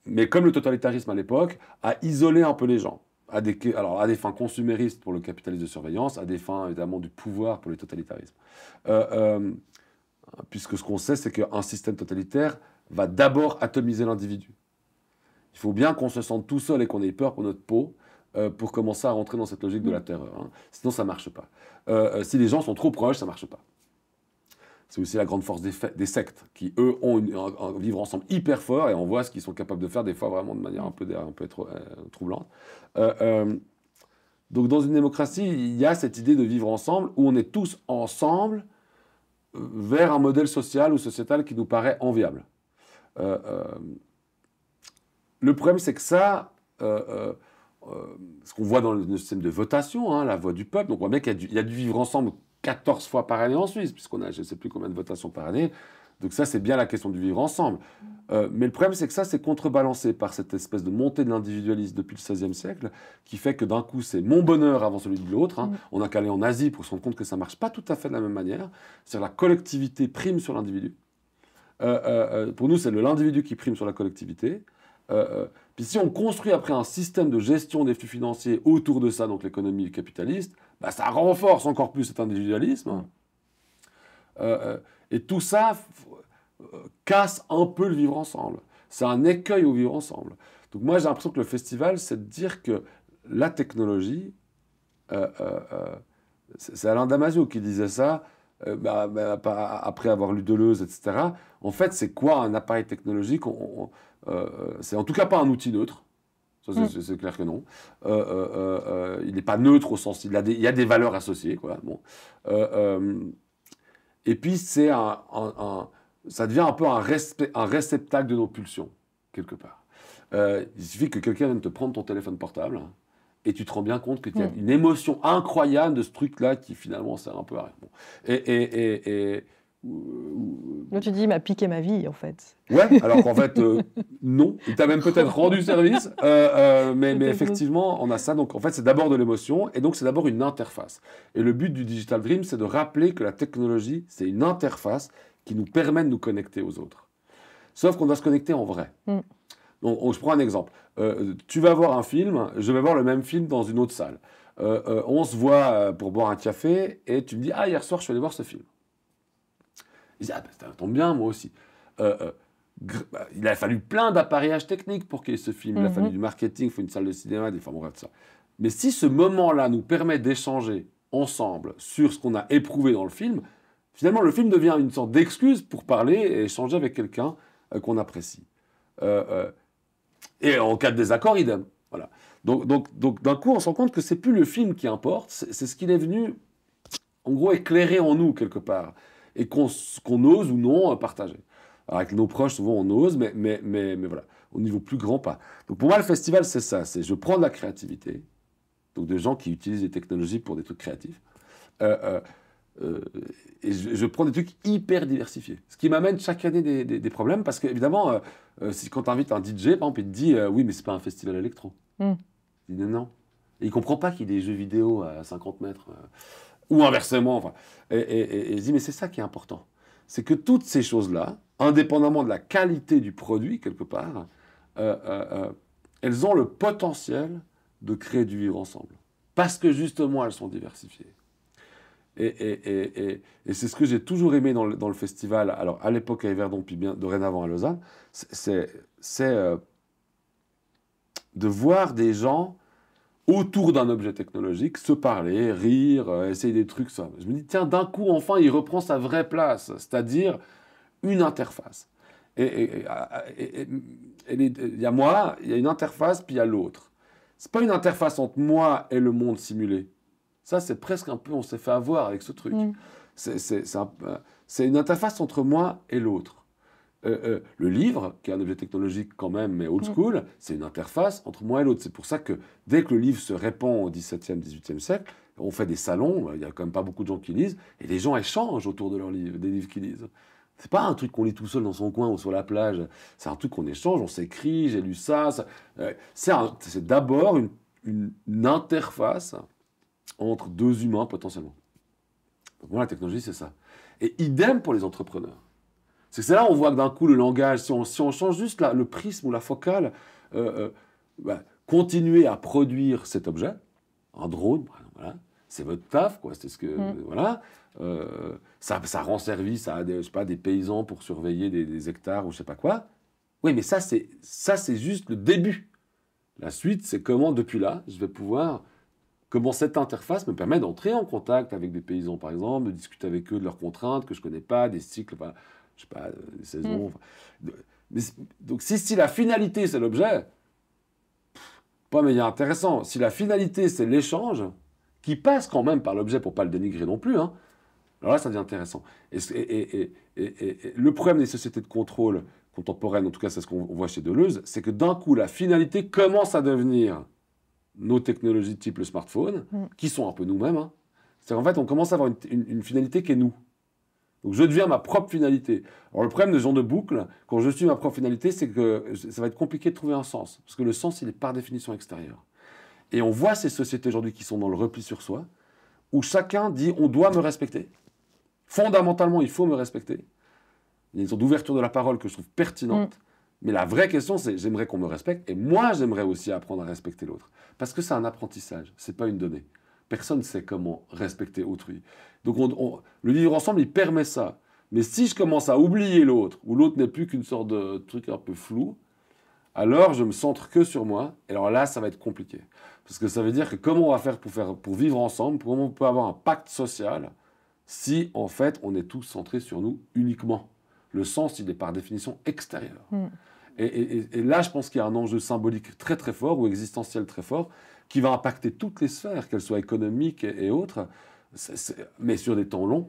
mais comme le totalitarisme à l'époque, à isoler un peu les gens. À des fins consuméristes pour le capitalisme de surveillance, à des fins, évidemment, du pouvoir pour le totalitarisme. Puisque ce qu'on sait, c'est qu'un système totalitaire va d'abord atomiser l'individu. Il faut bien qu'on se sente tout seul et qu'on ait peur pour notre peau pour commencer à rentrer dans cette logique de la terreur. Hein. Sinon, ça ne marche pas. Si les gens sont trop proches, ça ne marche pas. C'est aussi la grande force des sectes qui, eux, ont un vivre ensemble hyper fort et on voit ce qu'ils sont capables de faire, des fois vraiment de manière un peu troublante. Donc, dans une démocratie, il y a cette idée de vivre ensemble où on est tous ensemble vers un modèle social ou sociétal qui nous paraît enviable. Le problème, c'est que ça, ce qu'on voit dans le système de votation, hein, la voix du peuple, donc on voit bien qu'il y a du vivre ensemble 14 fois par année en Suisse, puisqu'on a je ne sais plus combien de votations par année. Donc ça, c'est bien la question du vivre ensemble. Mais le problème, c'est que ça, c'est contrebalancé par cette espèce de montée de l'individualisme depuis le XVIe siècle, qui fait que d'un coup, c'est mon bonheur avant celui de l'autre. Hein. On n'a qu'à aller en Asie pour se rendre compte que ça ne marche pas tout à fait de la même manière. C'est-à-dire la collectivité prime sur l'individu. Pour nous, c'est l'individu qui prime sur la collectivité. Puis si on construit après un système de gestion des flux financiers autour de ça, donc l'économie capitaliste, bah, ça renforce encore plus cet individualisme. Et tout ça casse un peu le vivre ensemble. C'est un écueil au vivre ensemble. Donc moi, j'ai l'impression que le festival, c'est de dire que la technologie, c'est Alain Damasio qui disait ça, après avoir lu Deleuze, etc. En fait, c'est quoi un appareil technologique? C'est en tout cas pas un outil neutre. C'est clair que non. Il n'est pas neutre au sens... Il y a des valeurs associées, quoi. Bon. Et puis, ça devient un peu un réceptacle de nos pulsions, quelque part. Il suffit que quelqu'un vienne te prendre ton téléphone portable, hein, et tu te rends bien compte qu'il y a une émotion incroyable de ce truc-là qui, finalement, sert un peu à rien. Bon. Là, tu dis, il m'a piqué ma vie, en fait. Ouais, alors qu'en fait, non. Il t'a même peut-être rendu service. Mais effectivement, on a ça. Donc, en fait, c'est d'abord de l'émotion. Et donc, c'est d'abord une interface. Et le but du Digital Dream, c'est de rappeler que la technologie, c'est une interface qui nous permet de nous connecter aux autres. Sauf qu'on doit se connecter en vrai. Donc, je prends un exemple. Tu vas voir un film, je vais voir le même film dans une autre salle. On se voit pour boire un café et tu me dis « Ah, hier soir, je suis allé voir ce film. » Je dis « Ah, ça tombe bien, moi aussi. » Il a fallu plein d'appareillages techniques pour qu'il y ait ce film. Il a fallu du marketing, il faut une salle de cinéma, des formes, bref, ça. Mais si ce moment-là nous permet d'échanger ensemble sur ce qu'on a éprouvé dans le film, finalement, le film devient une sorte d'excuse pour parler et échanger avec quelqu'un qu'on apprécie. Et en cas de désaccord, idem. Voilà. Donc d'un coup, on se rend compte que c'est plus le film qui importe, c'est ce qu'il est venu, en gros, éclairer en nous, quelque part, et qu'on ose ou non partager. Alors, avec nos proches, souvent, on ose, mais voilà, au niveau plus grand, pas. Donc pour moi, le festival, c'est ça, c'est je prends de la créativité, donc de gens qui utilisent les technologies pour des trucs créatifs, et je prends des trucs hyper diversifiés. Ce qui m'amène chaque année des problèmes, parce qu'évidemment, quand tu invites un DJ, par exemple, il te dit oui, mais c'est pas un festival électro. Il dit non. Et il comprend pas qu'il y ait des jeux vidéo à 50 mètres, ou inversement. Enfin. Et il dit mais c'est ça qui est important. C'est que toutes ces choses-là, indépendamment de la qualité du produit, quelque part, elles ont le potentiel de créer du vivre ensemble. Parce que justement, elles sont diversifiées. Et c'est ce que j'ai toujours aimé dans le festival, alors à l'époque à Yverdon, puis bien dorénavant à Lausanne, c'est de voir des gens autour d'un objet technologique se parler, rire, essayer des trucs. Ça. Je me dis, tiens, d'un coup, enfin, il reprend sa vraie place, c'est-à-dire une interface. Il y a moi, il y a une interface, puis il y a l'autre. C'est pas une interface entre moi et le monde simulé. Ça, c'est presque un peu, on s'est fait avoir avec ce truc. C'est une interface entre moi et l'autre. Le livre, qui est un objet technologique quand même, mais old school, c'est une interface entre moi et l'autre. C'est pour ça que dès que le livre se répand au XVIIe, XVIIIe siècle, on fait des salons, il n'y a quand même pas beaucoup de gens qui lisent, et les gens échangent autour de leurs livres, des livres qu'ils lisent. C'est pas un truc qu'on lit tout seul dans son coin ou sur la plage. C'est un truc qu'on échange, on s'écrit, j'ai lu ça. C'est d'abord une interface entre deux humains potentiellement. Donc moi, la technologie, c'est ça. Et idem pour les entrepreneurs. C'est là où on voit que d'un coup, le langage, si on change juste le prisme ou la focale, continuer à produire cet objet, un drone, voilà, c'est votre taf, quoi. C'est ce que, voilà. Ça rend service à je sais pas, des paysans pour surveiller des hectares ou je sais pas quoi. Oui, mais ça, c'est juste le début. La suite, c'est comment, depuis là, je vais pouvoir... Comment cette interface me permet d'entrer en contact avec des paysans, par exemple, de discuter avec eux de leurs contraintes que je ne connais pas, des cycles, enfin, je sais pas, des saisons. Donc, si la finalité, c'est l'objet, pas mais il y a intéressant. Si la finalité, c'est l'échange, qui passe quand même par l'objet pour ne pas le dénigrer non plus, hein, alors là, ça devient intéressant. Et le problème des sociétés de contrôle contemporaines, en tout cas, c'est ce qu'on voit chez Deleuze, c'est que d'un coup, la finalité commence à devenir nos technologies type le smartphone, qui sont un peu nous-mêmes. Hein. C'est qu'en fait, on commence à avoir une finalité qui est nous. Donc je deviens ma propre finalité. Alors le problème de ce genre de boucle, quand je suis ma propre finalité, c'est que ça va être compliqué de trouver un sens. Parce que le sens, il est par définition extérieur. Et on voit ces sociétés aujourd'hui qui sont dans le repli sur soi, où chacun dit on doit me respecter. Fondamentalement, il faut me respecter. Il y a une sorte d'ouverture de la parole que je trouve pertinente. Mais la vraie question, c'est j'aimerais qu'on me respecte. Et moi, j'aimerais aussi apprendre à respecter l'autre. Parce que c'est un apprentissage, ce n'est pas une donnée. Personne ne sait comment respecter autrui. Donc le vivre ensemble, il permet ça. Mais si je commence à oublier l'autre, ou l'autre n'est plus qu'une sorte de truc un peu flou, alors je me centre que sur moi. Et alors là, ça va être compliqué. Parce que ça veut dire que comment on va faire pour vivre ensemble, comment on peut avoir un pacte social, si en fait on est tous centrés sur nous uniquement. Le sens, il est par définition extérieur. Et là, je pense qu'il y a un enjeu symbolique très très fort, ou existentiel très fort, qui va impacter toutes les sphères, qu'elles soient économiques et autres, mais sur des temps longs.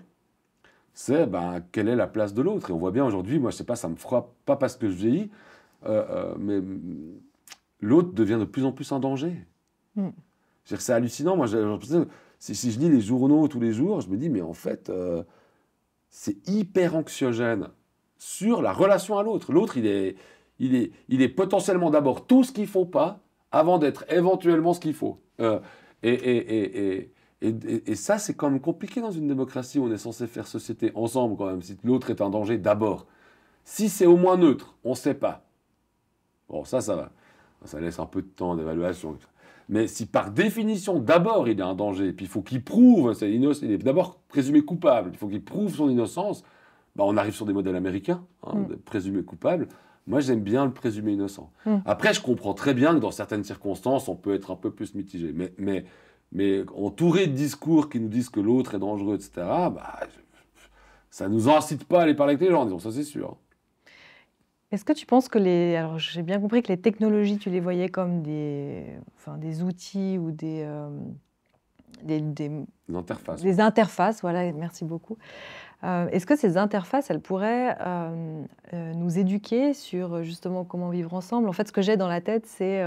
C'est quelle est la place de l'autre. Et on voit bien aujourd'hui, moi je sais pas, ça me frappe pas parce que je vieillis, mais l'autre devient de plus en plus un danger. C'est hallucinant. Moi, si je lis les journaux tous les jours, je me dis, mais en fait, c'est hyper anxiogène sur la relation à l'autre. L'autre, il est potentiellement d'abord tout ce qu'il ne faut pas, avant d'être éventuellement ce qu'il faut. Et ça, c'est quand même compliqué dans une démocratie où on est censé faire société ensemble quand même, si l'autre est un danger d'abord. Si c'est au moins neutre, on ne sait pas. Bon, ça va. Ça laisse un peu de temps d'évaluation. Mais si par définition, d'abord, il est un danger, puis il faut qu'il prouve, il est d'abord présumé coupable, il faut qu'il prouve son innocence, on arrive sur des modèles américains, présumé coupable. Moi, j'aime bien le présumé innocent. Après, je comprends très bien que dans certaines circonstances, on peut être un peu plus mitigé. Mais entouré de discours qui nous disent que l'autre est dangereux, etc., ça ne nous incite pas à aller parler avec les gens, disons, ça c'est sûr. Est-ce que tu penses que alors j'ai bien compris que les technologies, tu les voyais comme des outils ou des interfaces. Des interfaces, voilà, merci beaucoup. Est-ce que ces interfaces, elles pourraient nous éduquer sur justement comment vivre ensemble? En fait, ce que j'ai dans la tête, c'est,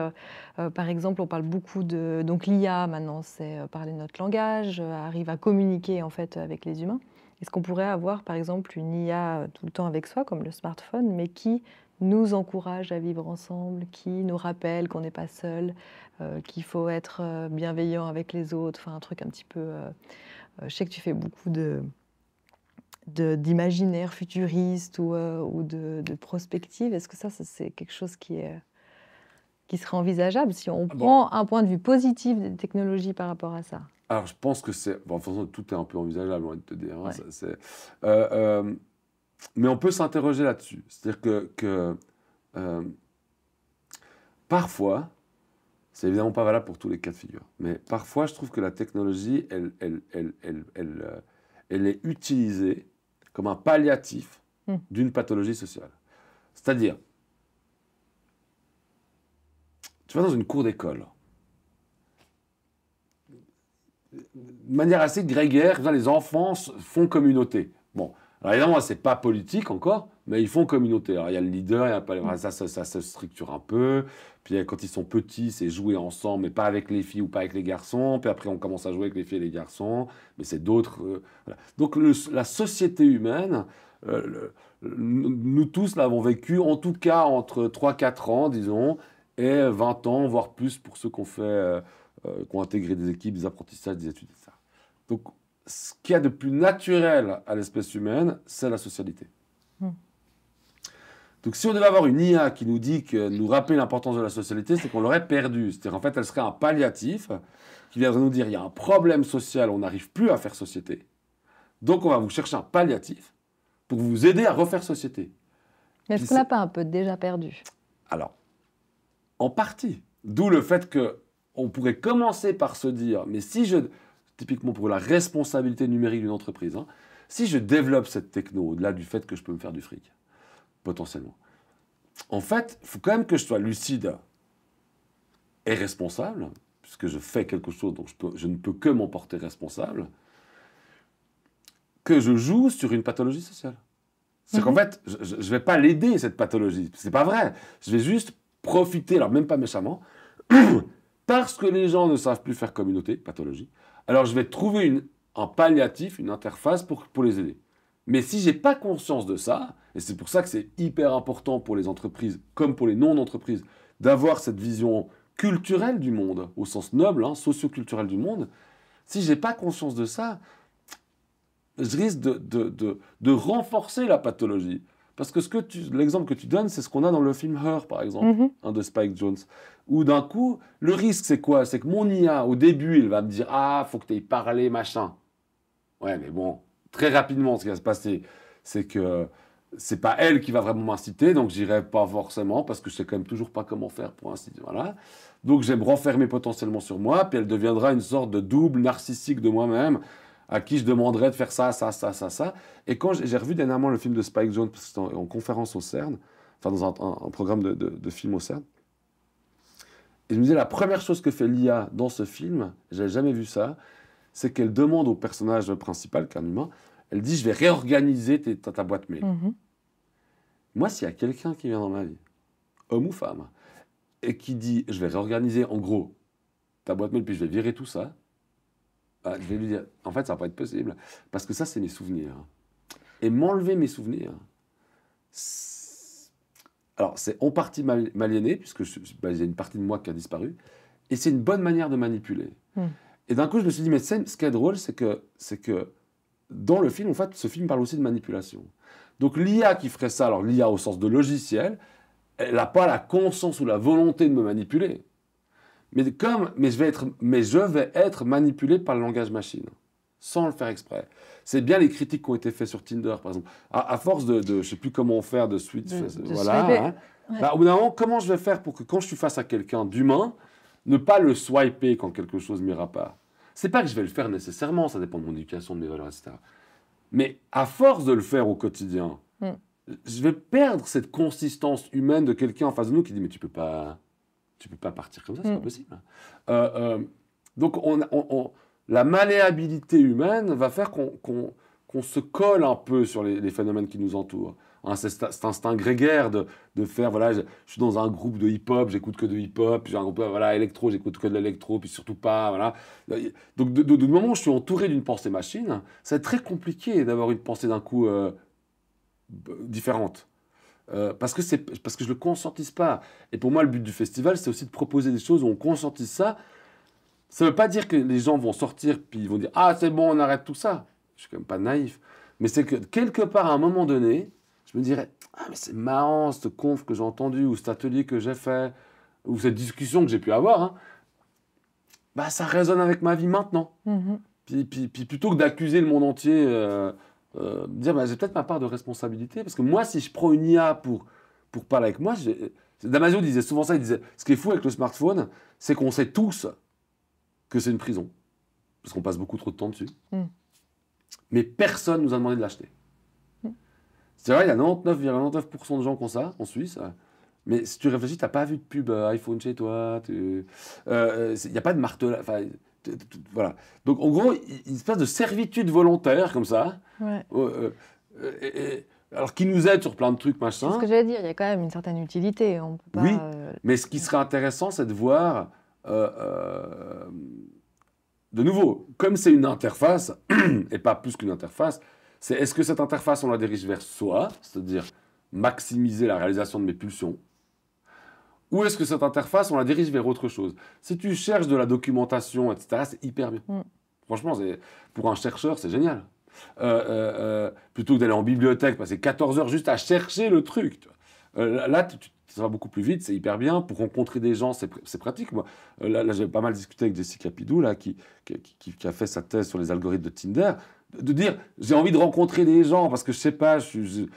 par exemple, on parle beaucoup de... Donc l'IA, maintenant, c'est parler notre langage, arrive à communiquer en fait avec les humains. Est-ce qu'on pourrait avoir, par exemple, une IA tout le temps avec soi, comme le smartphone, mais qui nous encourage à vivre ensemble, qui nous rappelle qu'on n'est pas seul, qu'il faut être bienveillant avec les autres, enfin un truc un petit peu... je sais que tu fais beaucoup d'imaginaire futuriste ou de prospective. Est-ce que ça c'est quelque chose qui serait envisageable si on prend un point de vue positif des technologies par rapport à ça? Alors, je pense que c'est... de toute façon, tout est un peu envisageable, on va te dire. Mais on peut s'interroger là-dessus. C'est-à-dire que parfois, c'est évidemment pas valable pour tous les cas de figure, mais parfois, je trouve que la technologie, elle est utilisée comme un palliatif d'une pathologie sociale. C'est-à-dire, tu vas dans une cour d'école, de manière assez grégaire, les enfants font communauté. Bon, alors évidemment, c'est pas politique encore, mais ils font communauté. Alors il y a le leader, ça se structure un peu. Puis quand ils sont petits, c'est jouer ensemble, mais pas avec les filles ou pas avec les garçons. Puis après, on commence à jouer avec les filles et les garçons, mais c'est d'autres. Voilà. Donc la société humaine, nous tous l'avons vécu, en tout cas entre 3-4 ans, disons, et 20 ans, voire plus pour ceux qui ont intégré des équipes, des apprentissages, des études, etc. Donc, ce qu'il y a de plus naturel à l'espèce humaine, c'est la socialité. Donc, si on devait avoir une IA qui nous dit que nous rappelle l'importance de la socialité, c'est qu'on l'aurait perdue. C'est-à-dire, en fait, elle serait un palliatif qui viendrait nous dire il y a un problème social, on n'arrive plus à faire société. Donc, on va vous chercher un palliatif pour vous aider à refaire société. Mais est-ce qu'on l'a pas un peu déjà perdu? Alors, en partie. D'où le fait qu'on pourrait commencer par se dire, mais si typiquement pour la responsabilité numérique d'une entreprise, si je développe cette techno, au-delà du fait que je peux me faire du fric, potentiellement, en fait, il faut quand même que je sois lucide et responsable, puisque je fais quelque chose dont je ne peux que m'en porter responsable, que je joue sur une pathologie sociale. C'est qu'en fait, je ne vais pas l'aider, cette pathologie. C'est pas vrai. Je vais juste profiter, alors même pas méchamment, parce que les gens ne savent plus faire communauté, pathologie. Alors je vais trouver un palliatif, une interface pour les aider. Mais si j'ai pas conscience de ça, et c'est pour ça que c'est hyper important pour les entreprises comme pour les non-entreprises d'avoir cette vision culturelle du monde, au sens noble, hein, socio-culturel du monde, si j'ai pas conscience de ça, je risque de renforcer la pathologie. Parce que l'exemple que tu donnes, c'est ce qu'on a dans le film Her, par exemple, Mhm. hein, de Spike Jonze. Où d'un coup, le risque, c'est quoi? C'est que mon IA, au début, il va me dire, ah, faut que tu aies parlé, machin. Ouais, mais bon, très rapidement, ce qui va se passer, c'est que c'est pas elle qui va vraiment m'inciter, donc j'irai pas forcément, parce que je sais quand même toujours pas comment faire pour inciter. Voilà. Donc je vais me renfermer potentiellement sur moi, puis elle deviendra une sorte de double narcissique de moi-même, à qui je demanderai de faire ça, ça, ça, ça, ça. Et quand j'ai revu dernièrement le film de Spike Jonze, parce que c'était en conférence au CERN, enfin dans un programme de film au CERN, et je me disais, la première chose que fait l'IA dans ce film, j'avais jamais vu ça, c'est qu'elle demande au personnage principal, qui est un humain, elle dit, je vais réorganiser ta boîte mail. Mhm. Moi, s'il y a quelqu'un qui vient dans ma vie, homme ou femme, et qui dit, je vais réorganiser en gros ta boîte mail, puis je vais virer tout ça, bah, je vais lui dire, en fait, ça va pas être possible, parce que ça, c'est mes souvenirs. Et m'enlever mes souvenirs, alors c'est en partie m'aliéner, puisque il y a une partie de moi qui a disparu, et c'est une bonne manière de manipuler. Mm. Et d'un coup, je me suis dit, mais ce qui est drôle, c'est que dans le film, en fait, ce film parle aussi de manipulation. Donc l'IA qui ferait ça, alors l'IA au sens de logiciel, elle n'a pas la conscience ou la volonté de me manipuler. Mais je vais être manipulé par le langage machine, sans le faire exprès. C'est bien les critiques qui ont été faites sur Tinder, par exemple. À force je ne sais plus comment faire, de switch, De voilà. swiper. Hein. Ouais. Bah, au bout d'un moment, comment je vais faire pour que quand je suis face à quelqu'un d'humain, ne pas le swiper quand quelque chose m'ira pas? C'est pas que je vais le faire nécessairement, ça dépend de mon éducation, de mes valeurs, etc. Mais à force de le faire au quotidien, Mm. je vais perdre cette consistance humaine de quelqu'un en face de nous qui dit, mais tu peux pas partir comme ça, c'est pas Mm. possible. Euh, euh, donc la malléabilité humaine va faire qu'on se colle un peu sur les phénomènes qui nous entourent. Hein, c'est cet instinct grégaire de faire, voilà, je suis dans un groupe de hip-hop, j'écoute que de hip-hop, puis j'ai un groupe voilà, électro, j'écoute que de l'électro, puis surtout pas, voilà. Donc du moment où je suis entouré d'une pensée machine, c'est très compliqué d'avoir une pensée d'un coup différente. Parce que je ne le conscientise pas. Et pour moi, le but du festival, c'est aussi de proposer des choses où on conscientise ça. Ça ne veut pas dire que les gens vont sortir puis ils vont dire ah c'est bon, on arrête tout ça. Je suis quand même pas naïf. Mais c'est que quelque part à un moment donné, je me dirais ah mais c'est marrant cette conf que j'ai entendu ou cet atelier que j'ai fait ou cette discussion que j'ai pu avoir. Hein, bah ça résonne avec ma vie maintenant. Mhm. Puis plutôt que d'accuser le monde entier, dire bah, j'ai peut-être ma part de responsabilité parce que moi si je prends une IA pour parler avec moi, Damasio disait souvent ça, il disait ce qui est fou avec le smartphone, c'est qu'on sait tous que c'est une prison, parce qu'on passe beaucoup trop de temps dessus. Mm. Mais personne nous a demandé de l'acheter. Mm. C'est vrai, il y a 99,99% de gens qui ont ça en Suisse. Mais si tu réfléchis, tu n'as pas vu de pub iPhone chez toi. Il n'y a pas de marteau. Enfin, voilà. Donc en gros, une espèce de servitude volontaire comme ça. Ouais. Alors qui nous aide sur plein de trucs, C'est machin. ce que j'allais dire, il y a quand même une certaine utilité. On peut pas, Oui, mais ce qui serait intéressant, c'est de voir, de nouveau, comme c'est une interface, et pas plus qu'une interface, c'est est-ce que cette interface, on la dirige vers soi, c'est-à-dire maximiser la réalisation de mes pulsions, ou est-ce que cette interface, on la dirige vers autre chose? Si tu cherches de la documentation, etc., c'est hyper bien. Mm. Franchement, pour un chercheur, c'est génial. Plutôt que d'aller en bibliothèque, passer 14 heures juste à chercher le truc. Tu vois. Là, ça va beaucoup plus vite, c'est hyper bien. Pour rencontrer des gens, c'est pratique. Moi, là j'ai pas mal discuté avec Jessica Pidou, là, qui a fait sa thèse sur les algorithmes de Tinder. De dire, j'ai envie de rencontrer des gens parce que je sais pas, j'ai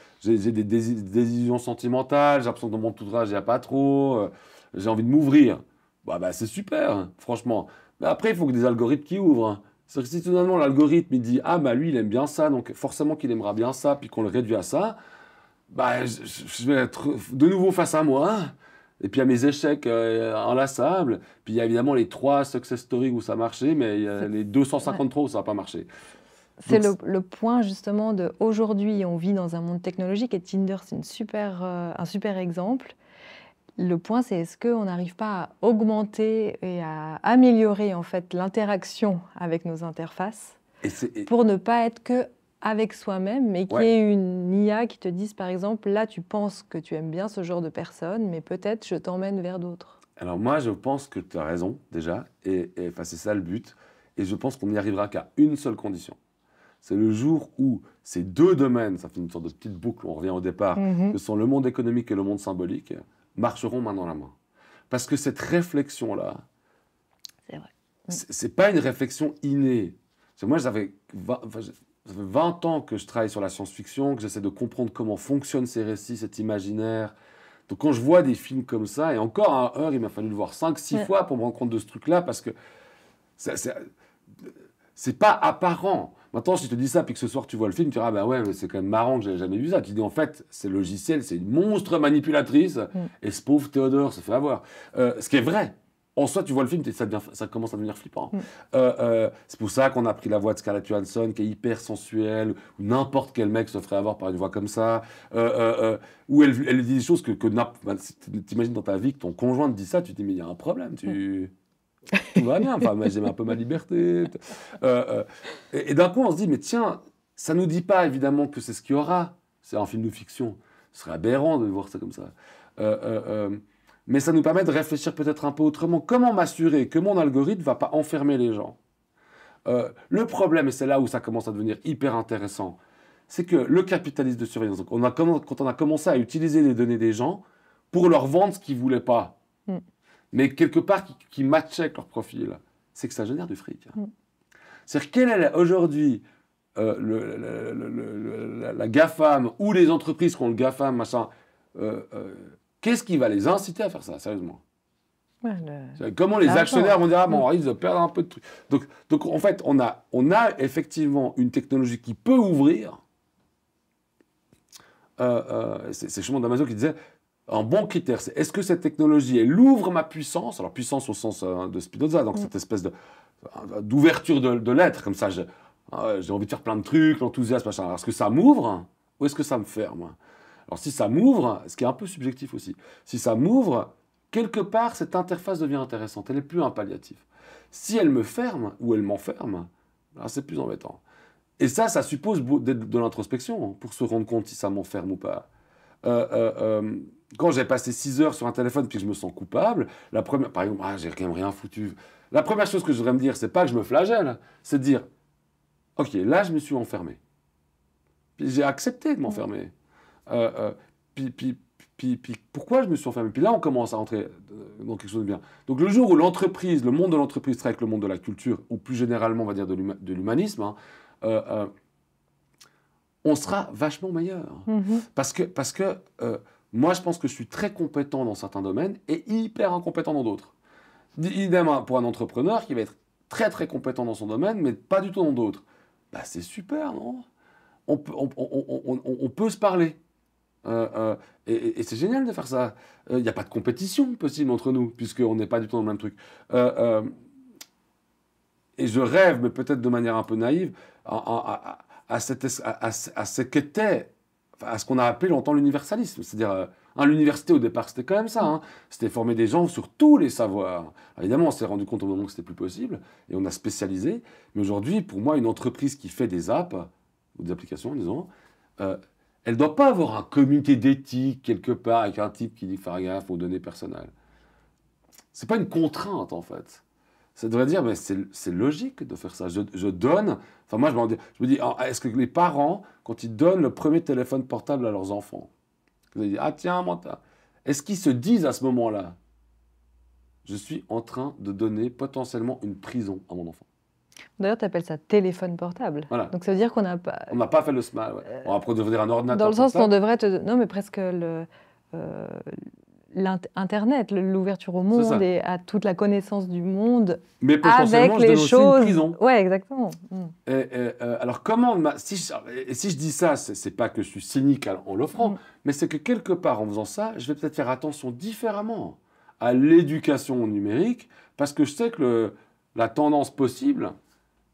des illusions sentimentales, j'ai l'impression que dans mon entourage, il n'y a pas trop, j'ai envie de m'ouvrir. Bah, c'est super, hein, franchement. Mais après, il faut que des algorithmes qui ouvrent. Hein. C'est-à-dire que si tout d'un coup l'algorithme il dit ah bah lui il aime bien ça donc forcément qu'il aimera bien ça puis qu'on le réduit à ça, bah je vais être de nouveau face à moi et puis il y a mes échecs inlassables puis il y a évidemment les 3 success stories où ça marchait mais il y a les 253 où ça n'a pas marché. C'est Donc, le point justement de aujourd'hui, on vit dans un monde technologique et Tinder, c'est un super exemple. Le point, c'est est-ce qu'on n'arrive pas à augmenter et à améliorer en fait l'interaction avec nos interfaces pour ne pas être que avec soi-même, mais qu'il y ait une IA qui te dise, par exemple, là, tu penses que tu aimes bien ce genre de personne, mais peut-être je t'emmène vers d'autres. Alors moi, je pense que tu as raison, déjà, enfin, c'est ça le but, et je pense qu'on n'y arrivera qu'à une seule condition. C'est le jour où ces deux domaines, ça fait une sorte de petite boucle, on revient au départ, que sont le monde économique et le monde symbolique, marcheront main dans la main. Parce que cette réflexion-là, c'est vrai. C'est pas une réflexion innée. Moi, ça fait 20 ans que je travaille sur la science-fiction, que j'essaie de comprendre comment fonctionnent ces récits, cet imaginaire. Donc quand je vois des films comme ça, et encore à heure, il m'a fallu le voir 5-6 fois pour me rendre compte de ce truc-là, parce que c'est pas apparent. Maintenant, si je te dis ça, puis que ce soir tu vois le film, tu diras, ah ben ouais, mais c'est quand même marrant que j'ai jamais vu ça. Tu dis, en fait, c'est le logiciel, c'est une monstre manipulatrice, et ce pauvre Théodore se fait avoir. Ce qui est vrai. En soi, tu vois le film, ça commence à devenir flippant. C'est pour ça qu'on a pris la voix de Scarlett Johansson, qui est hyper sensuelle, ou n'importe quel mec se ferait avoir par une voix comme ça, où elle dit des choses que t'imagines dans ta vie, que ton conjoint te dit ça, tu te dis, mais il y a un problème, tout va bien, enfin, j'aime un peu ma liberté. Et d'un coup, on se dit, mais tiens, ça nous dit pas évidemment que c'est ce qu'il y aura. C'est un film de fiction. Ce serait aberrant de voir ça comme ça. Mais ça nous permet de réfléchir peut-être un peu autrement. Comment m'assurer que mon algorithme ne va pas enfermer les gens? Le problème, et c'est là où ça commence à devenir hyper intéressant, c'est que le capitalisme de surveillance, donc quand on a commencé à utiliser les données des gens pour leur vendre ce qu'ils ne voulaient pas, mais quelque part qui matchait avec leur profil, c'est que ça génère du fric. C'est-à-dire, quelle est aujourd'hui la GAFAM ou les entreprises qui ont le GAFAM, machin, qu'est-ce qui va les inciter à faire ça, sérieusement? Comment les actionnaires vont dire, ah bon, on risque de perdre un peu de trucs. Donc en fait, on a effectivement une technologie qui peut ouvrir. C'est Shimon Damaso qui disait, un bon critère, c'est est-ce que cette technologie, elle ouvre ma puissance? Alors puissance au sens de Spinoza, donc cette espèce d'ouverture de l'être, comme ça, j'ai envie de faire plein de trucs, l'enthousiasme, machin. Alors, est-ce que ça m'ouvre ou est-ce que ça me ferme? Alors si ça m'ouvre, ce qui est un peu subjectif aussi, si ça m'ouvre, quelque part, cette interface devient intéressante, elle n'est plus un palliatif. Si elle me ferme ou elle m'enferme, c'est plus embêtant. Et ça suppose de l'introspection pour se rendre compte si ça m'enferme ou pas. Quand j'ai passé 6 heures sur un téléphone puis que je me sens coupable, la première, par exemple, j'ai quand même rien foutu. La première chose que je voudrais me dire, c'est pas que je me flagelle, c'est de dire, ok, là je me suis enfermé. Puis j'ai accepté de m'enfermer. Puis pourquoi je me suis enfermé? Puis là, on commence à rentrer dans quelque chose de bien. Donc le jour où l'entreprise, le monde de l'entreprise travaille avec le monde de la culture, ou plus généralement, on va dire de l'humanisme, on sera vachement meilleur. Parce que moi, je pense que je suis très compétent dans certains domaines et hyper incompétent dans d'autres. Idem pour un entrepreneur qui va être très très compétent dans son domaine, mais pas du tout dans d'autres. Bah, c'est super, non? On peut se parler. Et c'est génial de faire ça. Il n'y a pas de compétition possible entre nous, puisqu'on n'est pas du tout dans le même truc. Et je rêve, mais peut-être de manière un peu naïve, à ce qu'était, à ce qu'on a appelé longtemps l'universalisme. C'est-à-dire, l'université au départ, c'était quand même ça. Hein. C'était former des gens sur tous les savoirs. Alors, évidemment, on s'est rendu compte au moment que c'était plus possible, et on a spécialisé. Mais aujourd'hui, pour moi, une entreprise qui fait des apps, ou des applications, disons, elle ne doit pas avoir un comité d'éthique quelque part avec un type qui dit faire gaffe aux données personnelles. Ce n'est pas une contrainte, en fait. Ça devrait dire, mais c'est logique de faire ça. Je donne... Enfin, moi, je me dis, est-ce que les parents, quand ils donnent le premier téléphone portable à leurs enfants, ils disent, ah tiens, moi, est-ce qu'ils se disent à ce moment-là, je suis en train de donner potentiellement une prison à mon enfant? D'ailleurs, tu appelles ça téléphone portable. Voilà. Donc ça veut dire qu'on n'a pas... On n'a pas fait le smart. Ouais. On va devenir un ordinateur dans le sens portable. qu'on devrait Non, mais presque l'Internet, l'ouverture au monde et à toute la connaissance du monde, mais avec les choses... Une prison. Ouais, exactement. Alors comment... Si je dis ça, c'est pas que je suis cynique en l'offrant, mais c'est que quelque part, en faisant ça, je vais peut-être faire attention différemment à l'éducation numérique, parce que je sais que la tendance possible,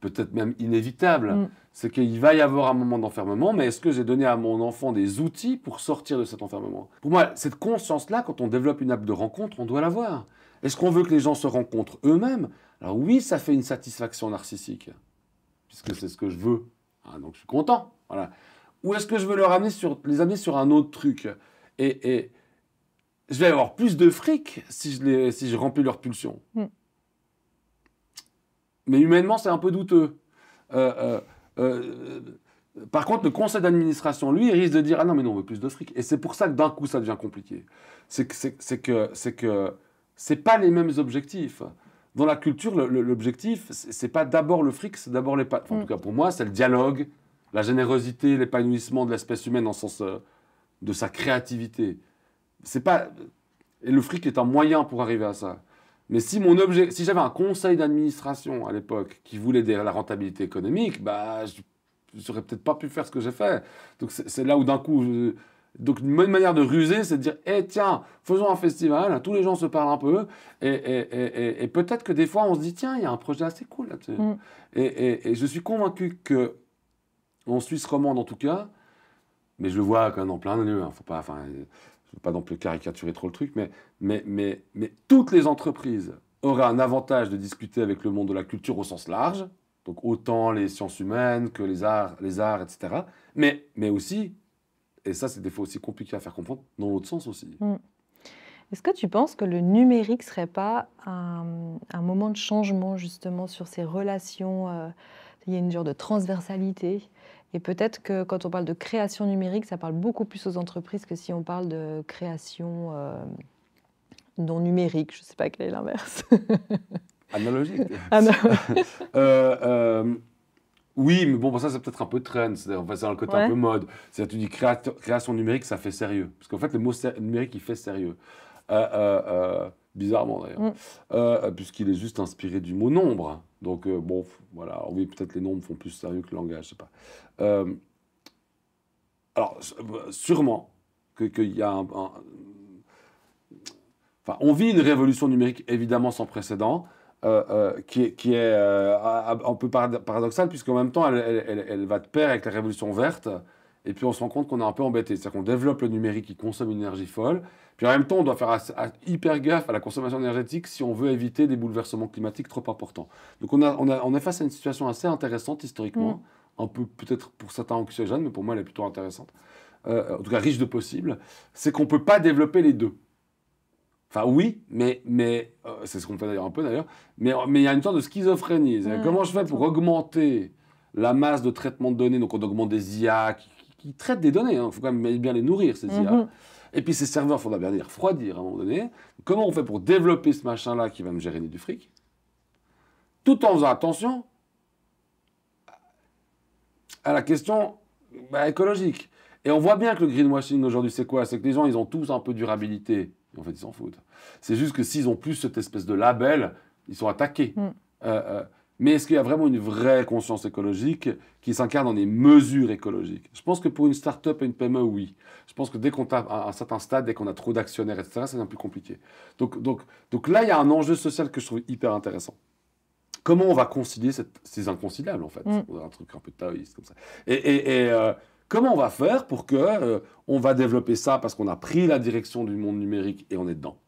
peut-être même inévitable, c'est qu'il va y avoir un moment d'enfermement, mais est-ce que j'ai donné à mon enfant des outils pour sortir de cet enfermement? Pour moi, cette conscience-là, quand on développe une app de rencontre, on doit l'avoir. Est-ce qu'on veut que les gens se rencontrent eux-mêmes? Alors oui, ça fait une satisfaction narcissique. puisque c'est ce que je veux. Hein, donc je suis content. Voilà. Ou est-ce que je veux les amener sur un autre truc et je vais avoir plus de fric si je remplis leur pulsion. Mais humainement, c'est un peu douteux. Par contre, le conseil d'administration, lui, il risque de dire « Ah non, mais non, on veut plus de fric ». Et c'est pour ça que d'un coup, ça devient compliqué. C'est que c'est pas les mêmes objectifs. Dans la culture, l'objectif, c'est pas d'abord le fric, c'est d'abord enfin, en tout cas pour moi, c'est le dialogue, la générosité, l'épanouissement de l'espèce humaine dans le sens de sa créativité. C'est pas... Et le fric est un moyen pour arriver à ça. Mais si j'avais un conseil d'administration à l'époque qui voulait la rentabilité économique, bah, je n'aurais peut-être pas pu faire ce que j'ai fait. Donc c'est là où d'un coup... Donc une bonne manière de ruser, c'est de dire tiens, faisons un festival, tous les gens se parlent un peu, et peut-être que des fois on se dit tiens, il y a un projet assez cool là-dessus. Et je suis convaincu que, en Suisse romande en tout cas, mais je le vois quand même dans plein de lieux, faut pas... Enfin, je ne veux pas non plus caricaturer trop le truc, mais toutes les entreprises auraient un avantage de discuter avec le monde de la culture au sens large, donc autant les sciences humaines que les arts, etc. Mais aussi, et ça c'est des fois aussi compliqué à faire comprendre, dans l'autre sens aussi. Est-ce que tu penses que le numérique ne serait pas un moment de changement justement sur ces relations il y a une genre de transversalité. Et peut-être que quand on parle de création numérique, ça parle beaucoup plus aux entreprises que si on parle de création non numérique. Je ne sais pas quel est l'inverse. Analogique. Ah, oui, mais bon, ça c'est peut-être un peu trend, c'est dans le côté un peu mode. C'est-à-dire tu dis création numérique, ça fait sérieux. Parce qu'en fait, le mot numérique, il fait sérieux. Bizarrement d'ailleurs, puisqu'il est juste inspiré du mot nombre. Donc bon, voilà, oui, peut-être les nombres font plus sérieux que le langage, je sais pas. Alors, sûrement qu'il y a enfin, on vit une révolution numérique évidemment sans précédent, qui est un peu paradoxale, puisqu'en même temps, elle va de pair avec la révolution verte. Et puis on se rend compte qu'on est un peu embêté. C'est-à-dire qu'on développe le numérique qui consomme une énergie folle. Puis en même temps, on doit faire hyper gaffe à la consommation énergétique si on veut éviter des bouleversements climatiques trop importants. Donc on est face à une situation assez intéressante historiquement. Un peu peut-être pour certains anxiogène, mais pour moi elle est plutôt intéressante. En tout cas riche de possibles. C'est qu'on ne peut pas développer les deux. Enfin oui, mais c'est ce qu'on fait d'ailleurs un peu d'ailleurs. Mais il y a une sorte de schizophrénie. Comment je fais pour augmenter la masse de traitement de données? Donc on augmente des IA qui traitent des données. Il faut quand même bien les nourrir, ces IA. Et puis ces serveurs, il faudra bien les refroidir à un moment donné. Comment on fait pour développer ce machin-là qui va me gérer du fric, tout en faisant attention à la question écologique. Et on voit bien que le greenwashing aujourd'hui, c'est quoi? C'est que les gens, ils ont tous un peu de durabilité. Et en fait, ils s'en foutent. C'est juste que s'ils ont plus cette espèce de label, ils sont attaqués. Mais est-ce qu'il y a vraiment une vraie conscience écologique qui s'incarne dans des mesures écologiques? Je pense que pour une start-up et une PME, oui. Je pense que dès qu'on tape à un certain stade, dès qu'on a trop d'actionnaires, etc., ça devient plus compliqué. Donc là, il y a un enjeu social que je trouve hyper intéressant. Comment on va concilier ces inconciliables, en fait? On a un truc un peu taoïste comme ça. Comment on va faire pour que on va développer ça parce qu'on a pris la direction du monde numérique et on est dedans?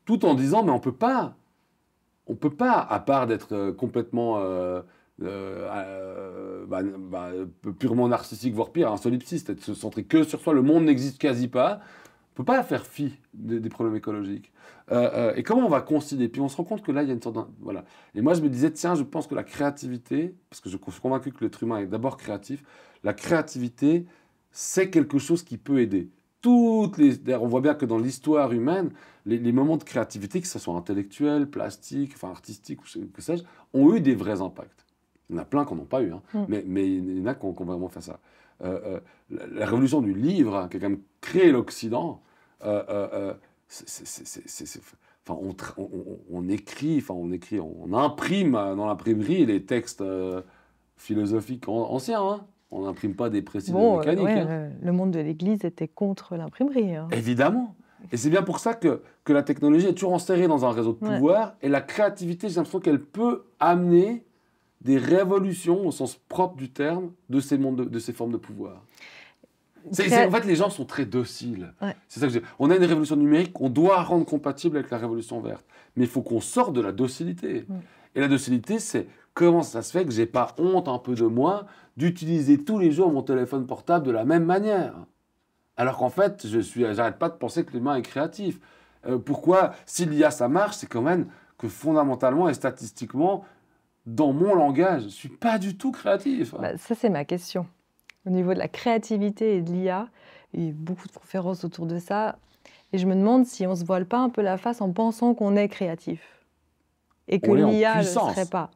Tout en disant, mais on peut pas, à part d'être complètement purement narcissique, voire pire, un solipsiste, être se centrer que sur soi, le monde n'existe quasi pas, on peut pas faire fi des problèmes écologiques. Et comment on va concilier? Puis on se rend compte que là, il y a une sorte voilà. Et moi, je me disais, tiens, je pense que la créativité, parce que je suis convaincu que l'être humain est d'abord créatif, la créativité, c'est quelque chose qui peut aider. On voit bien que dans l'histoire humaine, les moments de créativité, que ce soit intellectuel, plastique, enfin artistique, ou que sais-je, ont eu des vrais impacts. Il y en a plein qui n'en ont pas eu, mais il y en a qui ont vraiment fait ça. La révolution du livre, qui a quand même créé l'Occident, on écrit, on imprime dans l'imprimerie les textes philosophiques anciens. On n'imprime pas des précis de mécanique. Le monde de l'Église était contre l'imprimerie. Évidemment. Et c'est bien pour ça que la technologie est toujours enserrée dans un réseau de pouvoir. Et la créativité, j'ai l'impression qu'elle peut amener des révolutions, au sens propre du terme, de ces formes de pouvoir. En fait, les gens sont très dociles. Ouais. C'est ça que on a une révolution numérique qu'on doit rendre compatible avec la révolution verte. Mais il faut qu'on sorte de la docilité. Et la docilité, c'est comment ça se fait que j'ai pas honte un peu de moi d'utiliser tous les jours mon téléphone portable de la même manière. Alors qu'en fait, j'arrête pas de penser que l'humain est créatif. Pourquoi, si l'IA ça marche, c'est quand même que fondamentalement et statistiquement, dans mon langage, je suis pas du tout créatif. Bah, ça, c'est ma question. Au niveau de la créativité et de l'IA, il y a eu beaucoup de conférences autour de ça. Et je me demande si on ne se voile pas un peu la face en pensant qu'on est créatif. Et que On est en l'IA ne le puissance. serait pas.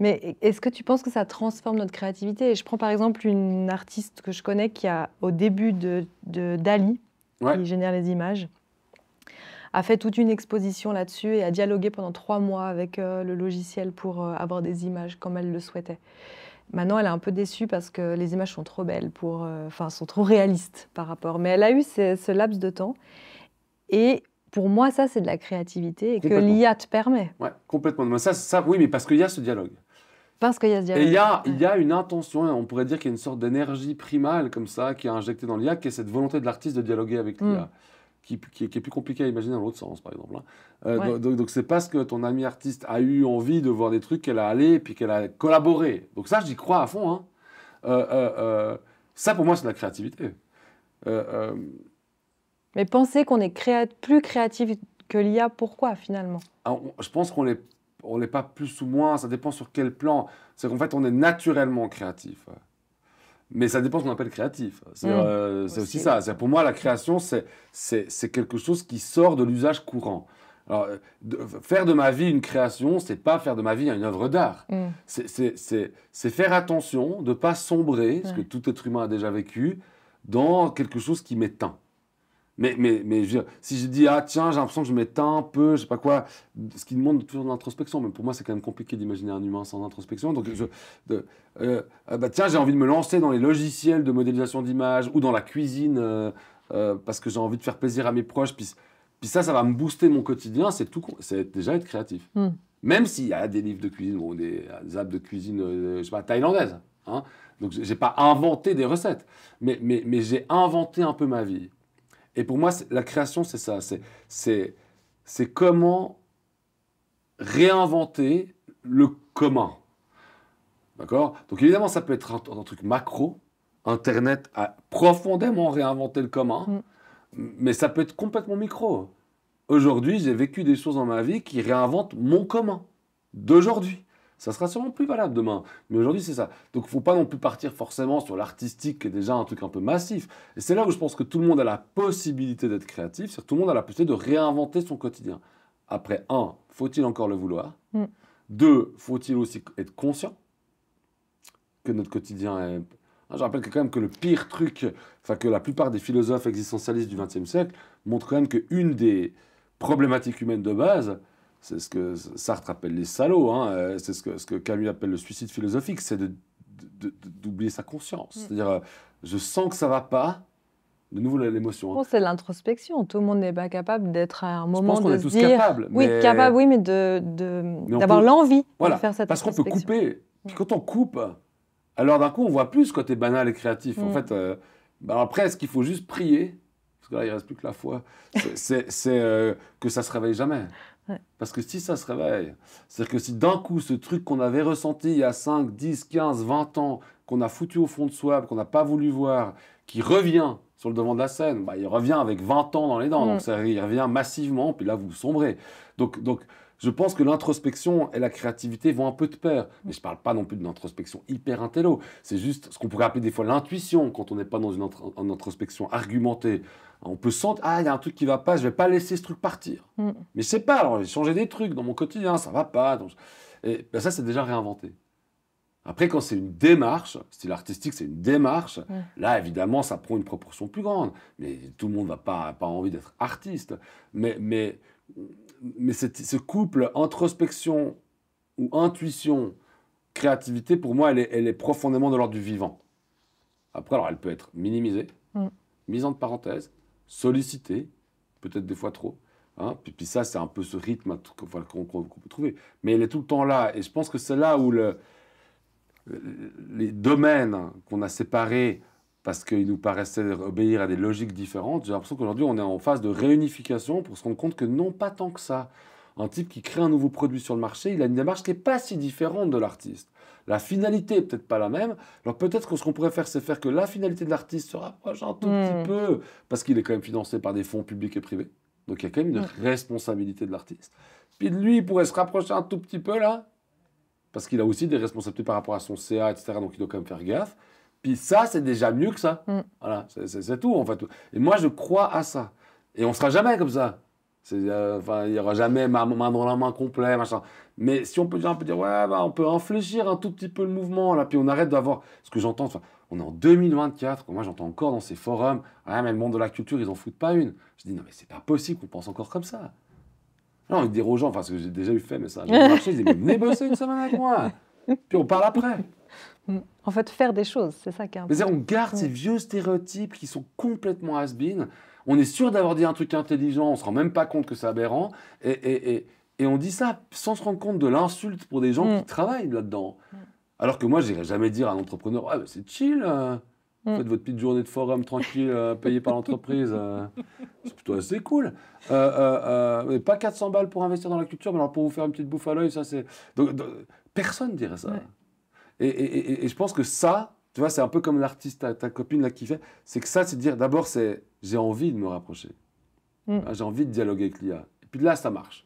Mais est-ce que tu penses que ça transforme notre créativité? Et je prends par exemple une artiste que je connais qui a, au début de Dali, Ouais. qui génère les images, a fait toute une exposition là-dessus et a dialogué pendant 3 mois avec le logiciel pour avoir des images comme elle le souhaitait. Maintenant, elle est un peu déçue parce que les images sont trop belles, sont trop réalistes par rapport. Mais elle a eu ce laps de temps. Et pour moi, ça, c'est de la créativité et que Complètement. l'IA te permet. Ouais, complètement. Mais ça, oui, mais parce qu'il y a ce dialogue. Parce qu'il y a ce dialogue. Et il y a une intention, on pourrait dire qu'il y a une sorte d'énergie primale comme ça qui est injectée dans l'IA, qui est cette volonté de l'artiste de dialoguer avec l'IA, qui est plus compliqué à imaginer dans l'autre sens, par exemple. Donc c'est parce que ton ami artiste a eu envie de voir des trucs qu'elle a allé et puis qu'elle a collaboré. Donc ça, j'y crois à fond. Ça, pour moi, c'est de la créativité. Mais penser qu'on est plus créatif que l'IA, pourquoi finalement? Alors, je pense qu'on n'est pas plus ou moins, ça dépend sur quel plan. C'est qu'en fait, on est naturellement créatif. Mais ça dépend de ce qu'on appelle créatif. C'est aussi ça. Pour moi, la création, c'est quelque chose qui sort de l'usage courant. Alors, faire de ma vie une création, c'est pas faire de ma vie une œuvre d'art. C'est faire attention de ne pas sombrer, ce que tout être humain a déjà vécu, dans quelque chose qui m'éteint. Mais si je dis, ah tiens, j'ai l'impression que je m'éteins un peu, je sais pas quoi, ce qui demande toujours de l'introspection, mais pour moi, c'est quand même compliqué d'imaginer un humain sans introspection. Donc, tiens, j'ai envie de me lancer dans les logiciels de modélisation d'images ou dans la cuisine parce que j'ai envie de faire plaisir à mes proches. Puis ça va me booster mon quotidien, c'est déjà être créatif. Même s'il y a des livres de cuisine ou des apps de cuisine, je sais pas, thaïlandaise. Hein. Donc, j'ai pas inventé des recettes, mais j'ai inventé un peu ma vie. Et pour moi, la création, c'est ça. C'est comment réinventer le commun. D'accord? Donc évidemment, ça peut être un truc macro. Internet a profondément réinventé le commun. Mais ça peut être complètement micro. Aujourd'hui, j'ai vécu des choses dans ma vie qui réinventent mon commun d'aujourd'hui. Ça sera sûrement plus valable demain. Mais aujourd'hui, c'est ça. Donc, il ne faut pas non plus partir forcément sur l'artistique, qui est déjà un truc un peu massif. Et c'est là où je pense que tout le monde a la possibilité d'être créatif. C'est-à-dire que tout le monde a la possibilité de réinventer son quotidien. Après, 1, faut-il encore le vouloir? 2, faut-il aussi être conscient que notre quotidien est... Je rappelle quand même que le pire truc, que la plupart des philosophes existentialistes du XXe siècle montrent quand même qu'une des problématiques humaines de base, c'est ce que Sartre appelle les salauds, c'est ce que Camus appelle le suicide philosophique, c'est d'oublier sa conscience. C'est-à-dire, je sens que ça ne va pas, de nouveau l'émotion. Bon, c'est l'introspection, tout le monde n'est pas capable d'être à un moment de se dire... Je pense qu'on est tous capables. Oui, capable, oui, mais d'avoir l'envie de faire cette parce introspection. Parce qu'on peut couper, puis quand on coupe, alors d'un coup on voit plus ce côté banal et créatif. En fait, après, est-ce qu'il faut juste prier? Parce que là, il ne reste plus que la foi. C'est que ça ne se réveille jamais. Parce que si ça se réveille, c'est-à-dire que si d'un coup, ce truc qu'on avait ressenti il y a 5, 10, 15, 20 ans, qu'on a foutu au fond de soi, qu'on n'a pas voulu voir, qui revient sur le devant de la scène, il revient avec 20 ans dans les dents, donc il revient massivement, puis là, vous sombrez. Donc je pense que l'introspection et la créativité vont un peu de pair. Mais je ne parle pas non plus d'une introspection hyper intello. C'est juste ce qu'on pourrait appeler des fois l'intuition, quand on n'est pas dans une introspection argumentée. On peut sentir, il y a un truc qui ne va pas, je ne vais pas laisser ce truc partir. Mais je ne sais pas, alors j'ai changé des trucs dans mon quotidien, ça ne va pas. Donc, ça, c'est déjà réinventé. Après, quand c'est une démarche, style artistique, c'est une démarche, là, évidemment, ça prend une proportion plus grande. Mais tout le monde n'a pas envie d'être artiste. Mais ce couple introspection ou intuition, créativité, pour moi, elle est profondément de l'ordre du vivant. Après, alors, elle peut être minimisée, mise entre parenthèses, sollicitée, peut-être des fois trop. Puis ça, c'est un peu ce rythme qu'on peut trouver. Mais elle est tout le temps là. Et je pense que c'est là où les domaines qu'on a séparés parce qu'il nous paraissait obéir à des logiques différentes. J'ai l'impression qu'aujourd'hui, on est en phase de réunification pour se rendre compte que non, pas tant que ça. Un type qui crée un nouveau produit sur le marché, il a une démarche qui n'est pas si différente de l'artiste. La finalité n'est peut-être pas la même. Alors peut-être que ce qu'on pourrait faire, c'est faire que la finalité de l'artiste se rapproche un tout petit peu, parce qu'il est quand même financé par des fonds publics et privés. Donc il y a quand même une responsabilité de l'artiste. Puis lui, il pourrait se rapprocher un tout petit peu là, parce qu'il a aussi des responsabilités par rapport à son CA, etc. Donc il doit quand même faire gaffe. Puis ça, c'est déjà mieux que ça. Voilà, c'est tout en fait. Et moi, je crois à ça. Et on ne sera jamais comme ça. Enfin, il n'y aura jamais main dans la main complet, machin. Mais si on peut dire, ouais, bah, on peut infléchir un tout petit peu le mouvement, là, puis on arrête d'avoir. Ce que j'entends, enfin, on est en 2024, moi j'entends encore dans ces forums, ah, mais le monde de la culture, ils en foutent pas une. Je dis, non, mais c'est pas possible qu'on pense encore comme ça. Non, on dire aux gens, enfin, ce que j'ai déjà eu fait, mais ça a jamais marché, ils disent, mais venez bosser une semaine avec moi. Puis on parle après. En fait, faire des choses, c'est ça qui est important. Mais on garde ces vieux stéréotypes qui sont complètement has-been. On est sûr d'avoir dit un truc intelligent, on ne se rend même pas compte que c'est aberrant. Et on dit ça sans se rendre compte de l'insulte pour des gens qui travaillent là-dedans. Alors que moi, je n'irais jamais dire à un entrepreneur, ah, c'est chill, faites votre petite journée de forum tranquille, payée par l'entreprise. C'est plutôt assez cool. Mais pas 400 balles pour investir dans la culture, mais alors pour vous faire une petite bouffe à l'œil, ça c'est... Donc, personne dirait ça. Et je pense que ça, tu vois, c'est un peu comme l'artiste, ta copine là qui fait, c'est que ça, c'est dire, d'abord, c'est j'ai envie de me rapprocher. J'ai envie de dialoguer avec l'IA. Et puis là, ça marche.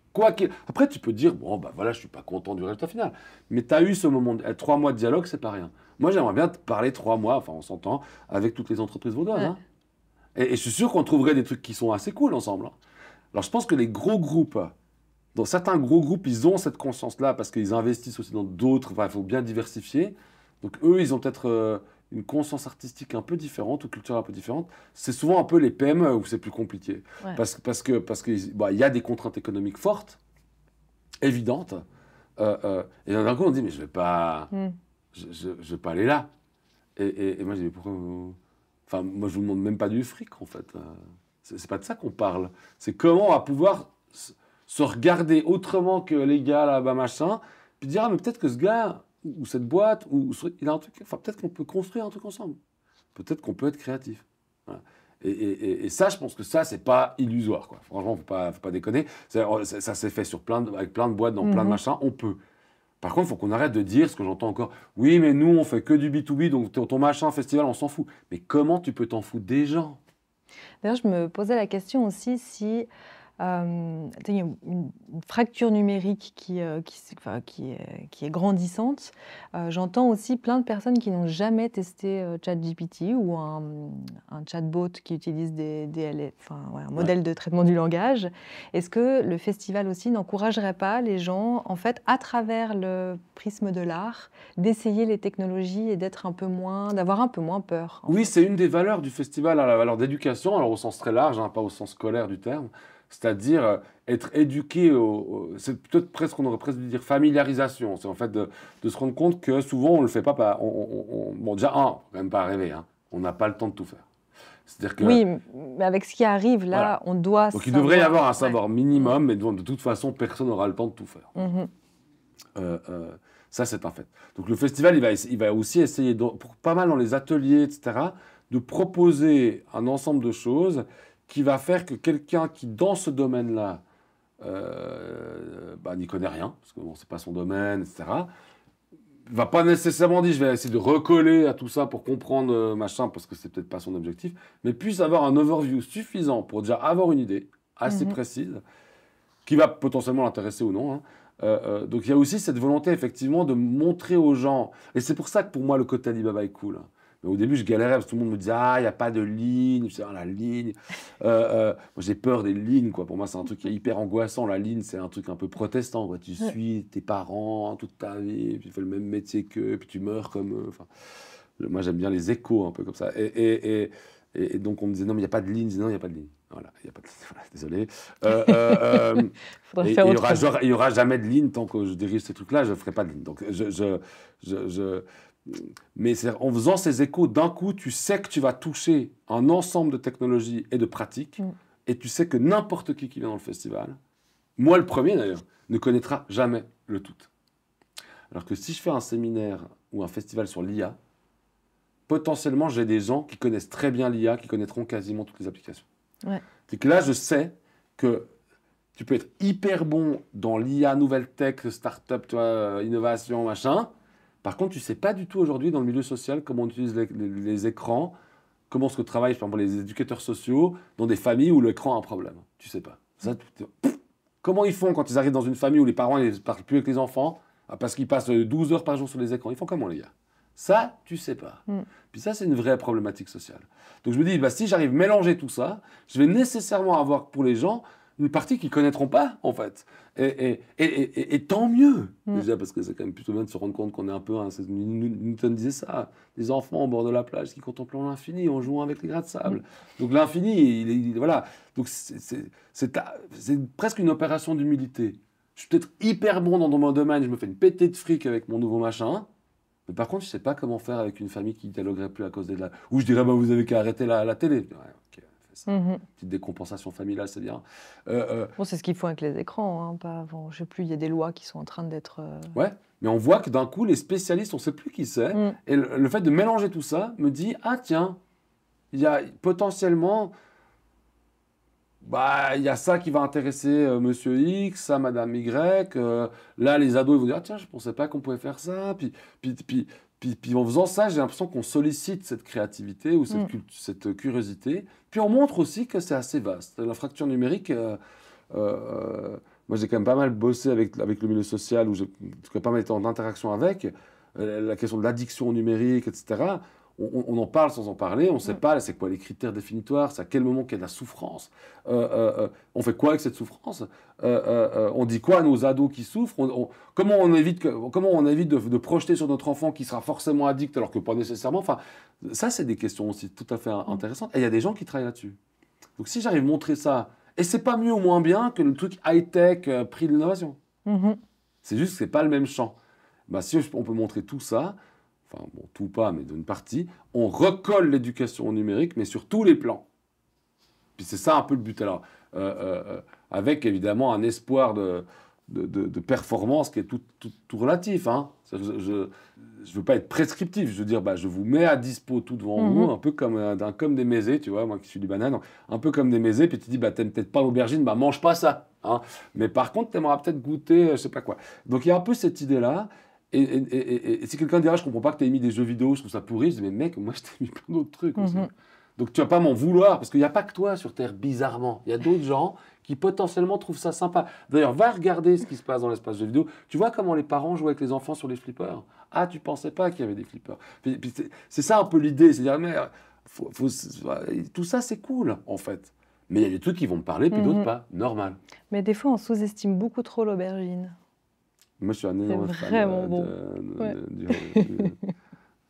Après, tu peux dire, bon, bah voilà, je suis pas content du résultat final. Mais tu as eu ce moment, 3 mois de dialogue, c'est pas rien. Moi, j'aimerais bien te parler 3 mois, enfin, on s'entend, avec toutes les entreprises vaudoises. Hein. Et je suis sûr qu'on trouverait des trucs qui sont assez cool ensemble. Hein. Alors, je pense que les gros groupes, dans certains gros groupes, ils ont cette conscience-là parce qu'ils investissent aussi dans d'autres. Enfin, il faut bien diversifier. Donc, eux, ils ont peut-être une conscience artistique un peu différente ou culturelle un peu différente. C'est souvent un peu les PME où c'est plus compliqué. Parce que bah, y a des contraintes économiques fortes, évidentes. Et d'un coup, on dit, mais je vais pas aller là. Et moi, je dis, mais pourquoi Enfin, moi, je vous demande même pas du fric, en fait. C'est pas de ça qu'on parle. C'est comment on va pouvoir se regarder autrement que les gars là-bas, machin, puis dire, ah, mais peut-être que ce gars, ou cette boîte, il a un truc, enfin, peut-être qu'on peut construire un truc ensemble. Peut-être qu'on peut être créatif. Voilà. Et ça, je pense que ça, c'est pas illusoire, quoi. Franchement, faut pas déconner. Ça s'est fait avec plein de boîtes, dans plein de machins, on peut. Par contre, il faut qu'on arrête de dire ce que j'entends encore. Oui, mais nous, on fait que du B2B, donc ton machin festival, on s'en fout. Mais comment tu peux t'en foutre des gens? D'ailleurs, je me posais la question aussi si il y a une fracture numérique qui est grandissante. J'entends aussi plein de personnes qui n'ont jamais testé ChatGPT ou un chatbot qui utilise un modèle de traitement du langage. Est-ce que le festival aussi n'encouragerait pas les gens, en fait, à travers le prisme de l'art, d'essayer les technologies et d'avoir un peu moins peur? Oui, c'est une des valeurs du festival, la valeur d'éducation, alors au sens très large, hein, pas au sens scolaire du terme. C'est-à-dire être éduqué, c'est peut-être presque, on aurait presque dû dire familiarisation. C'est en fait de se rendre compte que souvent on ne le fait pas. Bon, déjà, faut quand même pas rêver, hein, on n'a pas le temps de tout faire. C'est-à-dire que, oui, mais avec ce qui arrive là, voilà. On doit Donc il devrait y avoir un savoir minimum, mais de toute façon, personne n'aura le temps de tout faire. Ça, c'est un fait. Donc le festival, il va aussi essayer, pour pas mal dans les ateliers, etc., de proposer un ensemble de choses qui va faire que quelqu'un qui, dans ce domaine-là, n'y connaît rien, parce que bon, c'est pas son domaine, etc., va pas nécessairement dire, je vais essayer de recoller à tout ça pour comprendre machin, parce que c'est peut-être pas son objectif, mais puisse avoir un overview suffisant pour déjà avoir une idée assez précise, qui va potentiellement l'intéresser ou non. Hein. Donc il y a aussi cette volonté, effectivement, de montrer aux gens, et c'est pour ça que pour moi, le côté Alibaba est cool. Hein. Mais au début, je galérais parce que tout le monde me disait « Ah, il n'y a pas de ligne, c'est la ligne. » Moi, j'ai peur des lignes, quoi. Pour moi, c'est un truc qui est hyper angoissant. La ligne, c'est un truc un peu protestant, quoi. Tu suis tes parents toute ta vie, puis tu fais le même métier qu'eux, puis tu meurs comme eux. Enfin, moi, j'aime bien les échos, un peu comme ça. Et donc, on me disait « Non, mais il n'y a pas de ligne. » Je disais « Non, il n'y a pas de ligne. » Voilà, il n'y a pas de ligne. Voilà, désolé. Il n'y aura jamais de ligne tant que je dirige ces trucs-là, je ne ferai pas de ligne. Donc, mais en faisant ces échos, d'un coup, tu sais que tu vas toucher un ensemble de technologies et de pratiques, et tu sais que n'importe qui vient dans le festival, moi le premier d'ailleurs, ne connaîtra jamais le tout. Alors que si je fais un séminaire ou un festival sur l'IA, potentiellement, j'ai des gens qui connaissent très bien l'IA, qui connaîtront quasiment toutes les applications. Ouais. C'est que là, je sais que tu peux être hyper bon dans l'IA, nouvelle tech, start-up, tu vois, innovation, machin. Par contre, tu ne sais pas du tout aujourd'hui dans le milieu social comment on utilise les écrans, comment est-ce que travaillent par exemple, les éducateurs sociaux dans des familles où l'écran a un problème. Tu ne sais pas. Ça, comment ils font quand ils arrivent dans une famille où les parents ne parlent plus avec les enfants parce qu'ils passent 12 heures par jour sur les écrans? Ils font comment, les gars? Ça, tu ne sais pas. Puis ça, c'est une vraie problématique sociale. Donc je me dis, bah, si j'arrive à mélanger tout ça, je vais nécessairement avoir pour les gens une partie qu'ils ne connaîtront pas, en fait. Et tant mieux, déjà, parce que c'est quand même plutôt bien de se rendre compte qu'on est un peu... Hein, Newton disait ça, des enfants au bord de la plage qui contemplent l'infini en jouant avec les grains de sable. Donc l'infini, voilà. Donc c'est presque une opération d'humilité. Je suis peut-être hyper bon dans mon domaine, je me fais une pétée de fric avec mon nouveau machin, mais par contre, je ne sais pas comment faire avec une famille qui ne dialoguerait plus à cause de la... Ou je dirais, bah, vous avez qu'à arrêter la télé. Ouais, ok. Ça. Petite décompensation familiale, c'est bien. Bon, c'est ce qu'ils font avec les écrans, hein, pas avant. Je ne sais plus, il y a des lois qui sont en train d'être... Ouais, mais on voit que d'un coup, les spécialistes, on ne sait plus qui c'est. Et le fait de mélanger tout ça me dit, ah tiens, il y a potentiellement... Bah, il y a ça qui va intéresser Monsieur X, ça Madame Y. Là, les ados, ils vont dire, ah, tiens, je ne pensais pas qu'on pouvait faire ça. Puis en faisant ça, j'ai l'impression qu'on sollicite cette créativité ou cette curiosité. Puis on montre aussi que c'est assez vaste. La fracture numérique, moi j'ai quand même pas mal bossé avec le milieu social, ou j'ai en tout cas pas mal été en interaction avec, la question de l'addiction au numérique, etc. On en parle sans en parler, on ne sait pas c'est quoi les critères définitoires, c'est à quel moment qu'il y a de la souffrance. On fait quoi avec cette souffrance? On dit quoi à nos ados qui souffrent? Comment on évite de projeter sur notre enfant qui sera forcément addict alors que pas nécessairement? Enfin, ça, c'est des questions aussi tout à fait intéressantes. Et il y a des gens qui travaillent là-dessus. Donc si j'arrive à montrer ça, et c'est pas mieux ou moins bien que le truc high-tech prix de l'innovation. C'est juste que c'est pas le même champ. Bah, si on peut montrer tout ça, enfin bon, tout pas, mais d'une partie, on recolle l'éducation au numérique, mais sur tous les plans. Puis c'est ça un peu le but. Alors, avec évidemment un espoir de performance qui est tout relatif. Hein. Je ne veux pas être prescriptif, je veux dire, bah, je vous mets à dispo tout devant vous, un peu comme des mésés, tu vois, moi qui suis du banane, un peu comme des mésés, puis tu dis, bah, t'aimes peut-être pas l'aubergine, bah, mange pas ça. Hein. Mais par contre, tu aimeras peut-être goûter, je sais pas quoi. Donc il y a un peu cette idée-là. Et si quelqu'un dira, je comprends pas que tu aies mis des jeux vidéo, je trouve ça pourri, je dis, mais mec, moi je t'ai mis plein d'autres trucs aussi. Donc tu vas pas m'en vouloir, parce qu'il n'y a pas que toi sur Terre, bizarrement. Il y a d'autres gens qui potentiellement trouvent ça sympa. D'ailleurs, va regarder ce qui se passe dans l'espace jeux vidéo. Tu vois comment les parents jouent avec les enfants sur les flippers? Ah, tu pensais pas qu'il y avait des flippers. Puis c'est ça un peu l'idée, c'est-à-dire, mais tout ça c'est cool en fait. Mais il y a des trucs qui vont me parler, puis d'autres pas. Normal. Mais des fois, on sous-estime beaucoup trop l'aubergine. Moi, je suis un énorme fan bon.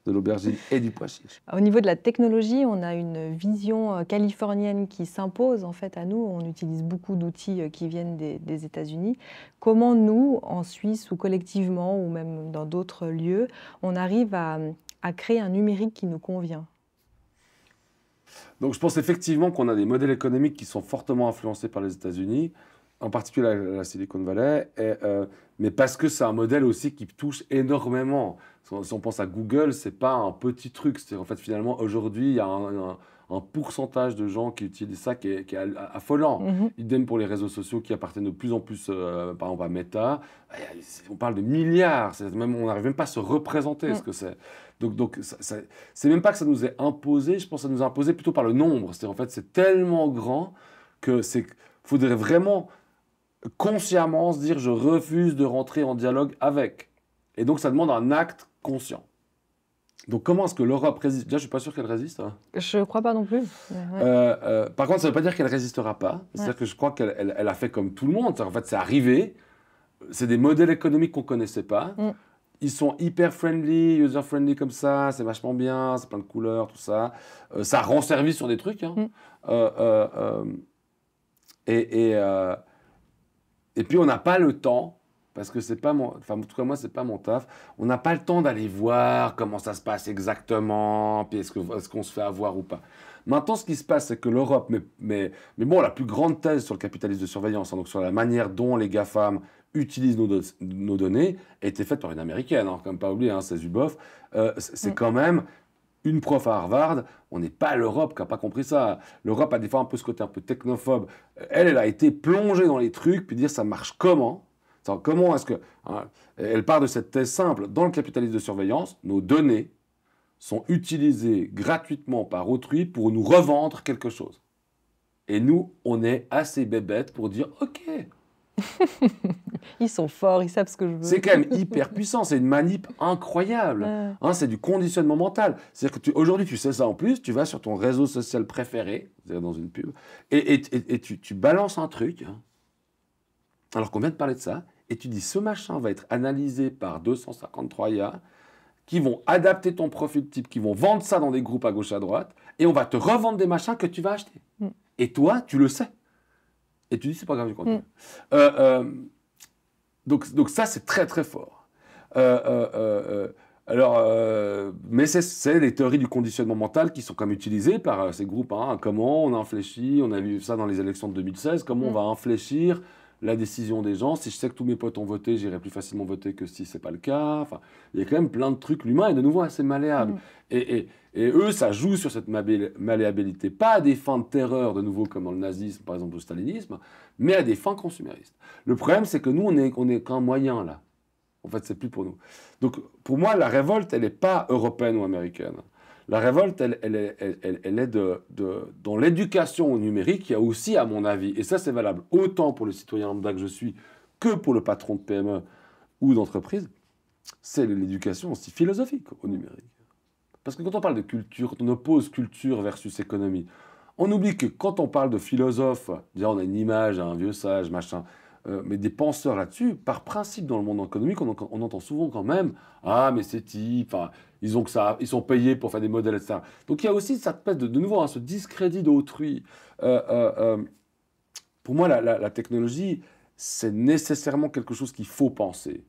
de l'aubergine et du pois chiche. Au niveau de la technologie, on a une vision californienne qui s'impose en fait à nous. On utilise beaucoup d'outils qui viennent des États-Unis. Comment nous, en Suisse ou collectivement ou même dans d'autres lieux, on arrive à créer un numérique qui nous convient? Donc je pense effectivement qu'on a des modèles économiques qui sont fortement influencés par les États-Unis, en particulier la Silicon Valley, mais parce que c'est un modèle aussi qui touche énormément. Si on pense à Google, c'est pas un petit truc. En fait, finalement, aujourd'hui, il y a un pourcentage de gens qui utilisent ça qui est affolant. Idem pour les réseaux sociaux qui appartiennent de plus en plus, par exemple, à Meta. On parle de milliards. Même, on n'arrive même pas à se représenter ce que c'est. Donc c'est même pas que ça nous est imposé. Je pense que ça nous est imposé plutôt par le nombre. En fait, c'est tellement grand que faudrait vraiment consciemment se dire je refuse de rentrer en dialogue avec. Et donc ça demande un acte conscient. Donc comment est-ce que l'Europe résiste? Déjà, je ne suis pas sûr qu'elle résiste. Hein. Je ne crois pas non plus. Ouais. Par contre, ça ne veut pas dire qu'elle ne résistera pas. C'est-à-dire que je crois qu'elle a fait comme tout le monde. En fait, c'est arrivé. C'est des modèles économiques qu'on ne connaissait pas. Ils sont hyper friendly, user friendly comme ça. C'est vachement bien. C'est plein de couleurs, tout ça. Ça rend service sur des trucs. Hein. Et puis, on n'a pas le temps, parce que c'est pas en tout cas, moi, c'est pas mon taf. On n'a pas le temps d'aller voir comment ça se passe exactement, puis est-ce qu'on se fait avoir ou pas. Maintenant, ce qui se passe, c'est que l'Europe, mais bon, la plus grande thèse sur le capitalisme de surveillance, hein, donc sur la manière dont les GAFAM utilisent nos données, a été faite par une Américaine, hein, quand même pas oublier, hein, c'est Zuboff. C'est quand même une prof à Harvard, on n'est pas l'Europe qui n'a pas compris ça. L'Europe a des fois un peu ce côté un peu technophobe. Elle a été plongée dans les trucs, puis dire ça marche comment? Comment est-ce que... Hein, elle part de cette thèse simple. Dans le capitalisme de surveillance, nos données sont utilisées gratuitement par autrui pour nous revendre quelque chose. Et nous, on est assez bébêtes pour dire « Ok ». Ils sont forts, ils savent ce que je veux. C'est quand même hyper puissant, c'est une manip incroyable. Hein, c'est du conditionnement mental. C'est-à-dire que aujourd'hui, tu sais ça en plus, tu vas sur ton réseau social préféré, c'est-à-dire dans une pub, et tu balances un truc, hein, alors qu'on vient de parler de ça, et tu dis ce machin va être analysé par 253 IA qui vont adapter ton profil type, qui vont vendre ça dans des groupes à gauche à droite, et on va te revendre des machins que tu vas acheter. Et toi, tu le sais. Et tu dis c'est pas grave, je continue. Donc ça, c'est très très fort. Mais c'est les théories du conditionnement mental qui sont comme utilisées par ces groupes. Hein. Comment on infléchit, on a vu ça dans les élections de 2016, comment on va infléchir la décision des gens. Si je sais que tous mes potes ont voté, j'irai plus facilement voter que si ce n'est pas le cas. Enfin, il y a quand même plein de trucs. L'humain est de nouveau assez malléable. Et eux, ça joue sur cette malléabilité. Pas à des fins de terreur, de nouveau comme dans le nazisme, par exemple, au stalinisme, mais à des fins consuméristes. Le problème, c'est que nous, on est qu'un moyen, là. En fait, c'est plus pour nous. Donc, pour moi, la révolte, elle n'est pas européenne ou américaine. La révolte, elle est dans l'éducation au numérique. Il y a aussi, à mon avis, et ça, c'est valable autant pour le citoyen lambda que je suis que pour le patron de PME ou d'entreprise, c'est l'éducation aussi philosophique au numérique. Parce que quand on parle de culture, quand on oppose culture versus économie, on oublie que quand on parle de philosophe, déjà on a une image, un vieux sage, machin, mais des penseurs là-dessus, par principe dans le monde économique, on entend souvent quand même « Ah, mais ces types, ils sont payés pour faire des modèles, etc. » Donc il y a aussi cette espèce de nouveau, hein, ce discrédit d'autrui. Pour moi, la technologie, c'est nécessairement quelque chose qu'il faut penser.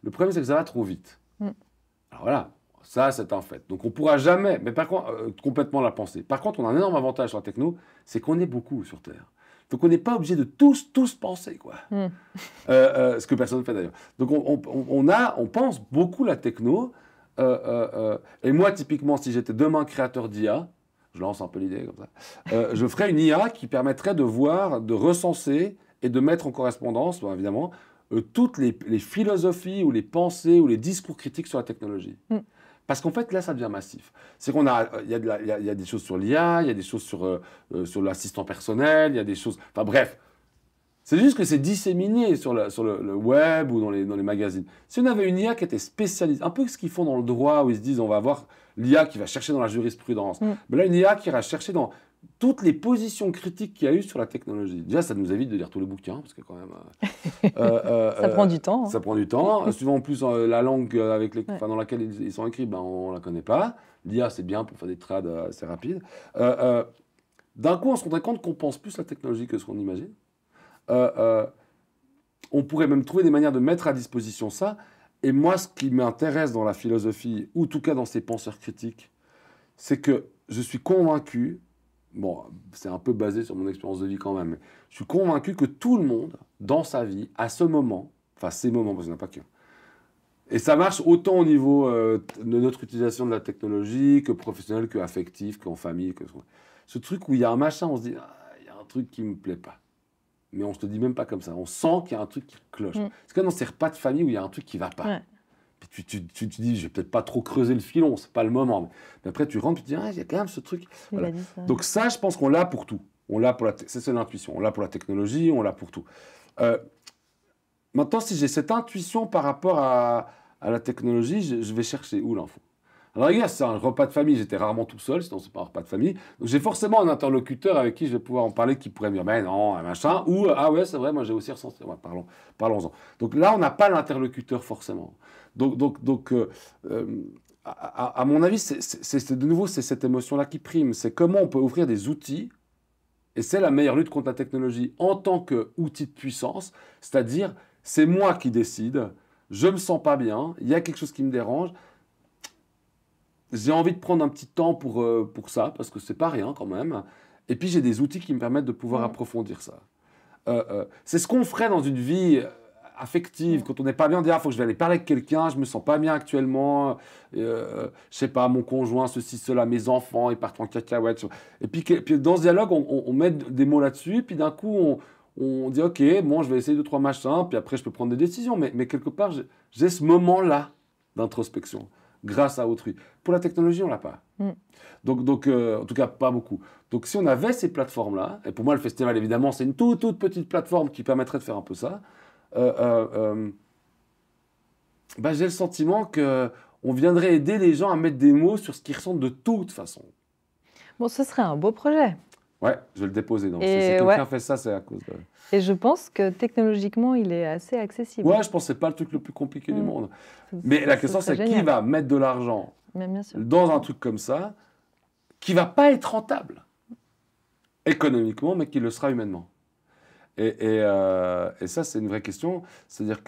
Le problème, c'est que ça va trop vite. Alors voilà. Ça, c'est un fait. Donc, on ne pourra jamais, mais par contre, complètement la penser. Par contre, on a un énorme avantage sur la techno, c'est qu'on est beaucoup sur Terre. Donc, on n'est pas obligé de tous penser, quoi. Ce que personne ne fait d'ailleurs. Donc, on pense beaucoup la techno. Et moi, typiquement, si j'étais demain créateur d'IA, je lance un peu l'idée comme ça, je ferais une IA qui permettrait de voir, de recenser et de mettre en correspondance, bon, évidemment, toutes les philosophies ou les pensées ou les discours critiques sur la technologie. Parce qu'en fait, là, ça devient massif. C'est qu'il y a des choses sur l'IA, il y a des choses sur l'assistant personnel, il y a des choses... Enfin bref, c'est juste que c'est disséminé sur le web ou dans les magazines. Si on avait une IA qui était spécialisée, un peu ce qu'ils font dans le droit, où ils se disent on va avoir l'IA qui va chercher dans la jurisprudence. Mais là, une IA qui ira chercher dans toutes les positions critiques qu'il y a eu sur la technologie. Déjà, ça nous évite de lire tous les bouquins, parce que quand même... ça prend du temps. Hein. Ça prend du temps. Souvent, en plus, la langue dans laquelle ils sont écrits, ben, on ne la connaît pas. L'IA, c'est bien pour faire des trades assez rapides. D'un coup, on se rendrait compte qu'on pense plus la technologie que ce qu'on imagine. On pourrait même trouver des manières de mettre à disposition ça. Et moi, ce qui m'intéresse dans la philosophie, ou en tout cas dans ces penseurs critiques, c'est que je suis convaincu, bon, c'est un peu basé sur mon expérience de vie quand même, mais je suis convaincu que tout le monde, dans sa vie, à ce moment, enfin ces moments, parce qu'il n'y en a pas qu'un, et ça marche autant au niveau de notre utilisation de la technologie, que professionnelle, que affective, qu'en famille, ce truc où il y a un machin, on se dit, ah, il y a un truc qui ne me plaît pas. Mais on ne se le dit même pas comme ça. On sent qu'il y a un truc qui cloche. C'est comme dans ces repas de famille où il y a un truc qui ne va pas. Puis tu te dis, je vais peut-être pas trop creuser le filon, c'est pas le moment. Mais après, tu rentres, tu te dis, ah, il y a quand même ce truc. Voilà. Donc ça, je pense qu'on l'a pour tout. C'est l'intuition. On l'a pour la technologie, on l'a pour tout. Maintenant, si j'ai cette intuition par rapport à la technologie, je vais chercher où l'info. Alors regarde, c'est un repas de famille, j'étais rarement tout seul, sinon c'est pas un repas de famille. Donc j'ai forcément un interlocuteur avec qui je vais pouvoir en parler, qui pourrait me dire, ben non, un machin, ou ah ouais, c'est vrai, moi j'ai aussi ressenti. Ouais, parlons-en. Donc là, on n'a pas l'interlocuteur forcément. Donc à mon avis, c'est de nouveau, c'est cette émotion-là qui prime. C'est comment on peut offrir des outils, et c'est la meilleure lutte contre la technologie en tant qu'outil de puissance, c'est-à-dire, c'est moi qui décide, je me sens pas bien, il y a quelque chose qui me dérange. J'ai envie de prendre un petit temps pour ça, parce que c'est pas rien quand même. Et puis j'ai des outils qui me permettent de pouvoir approfondir ça. C'est ce qu'on ferait dans une vie affective, quand on n'est pas bien, on dit, ah, faut que je vais aller parler avec quelqu'un, je me sens pas bien actuellement, je sais pas, mon conjoint, ceci, cela, mes enfants, ils partent en cacahuète. Et puis dans ce dialogue, on met des mots là-dessus, puis d'un coup, on dit, ok, bon, je vais essayer deux, trois machins, puis après, je peux prendre des décisions. Mais quelque part, j'ai ce moment-là d'introspection, grâce à autrui. Pour la technologie, on l'a pas. Donc en tout cas, pas beaucoup. Donc, si on avait ces plateformes-là, et pour moi, le festival, évidemment, c'est une toute petite plateforme qui permettrait de faire un peu ça, j'ai le sentiment qu'on viendrait aider les gens à mettre des mots sur ce qu'ils ressentent de toute façon. Bon, ce serait un beau projet. Ouais, je vais le déposer. Donc, Et si quelqu'un fait ça, c'est à cause de... Et je pense que technologiquement, il est assez accessible. Ouais, je pense que c'est pas le truc le plus compliqué du monde. Mais la question, c'est qui va mettre de l'argent dans un truc comme ça, qui va pas être rentable économiquement, mais qui le sera humainement. Et ça, c'est une vraie question. C'est-à-dire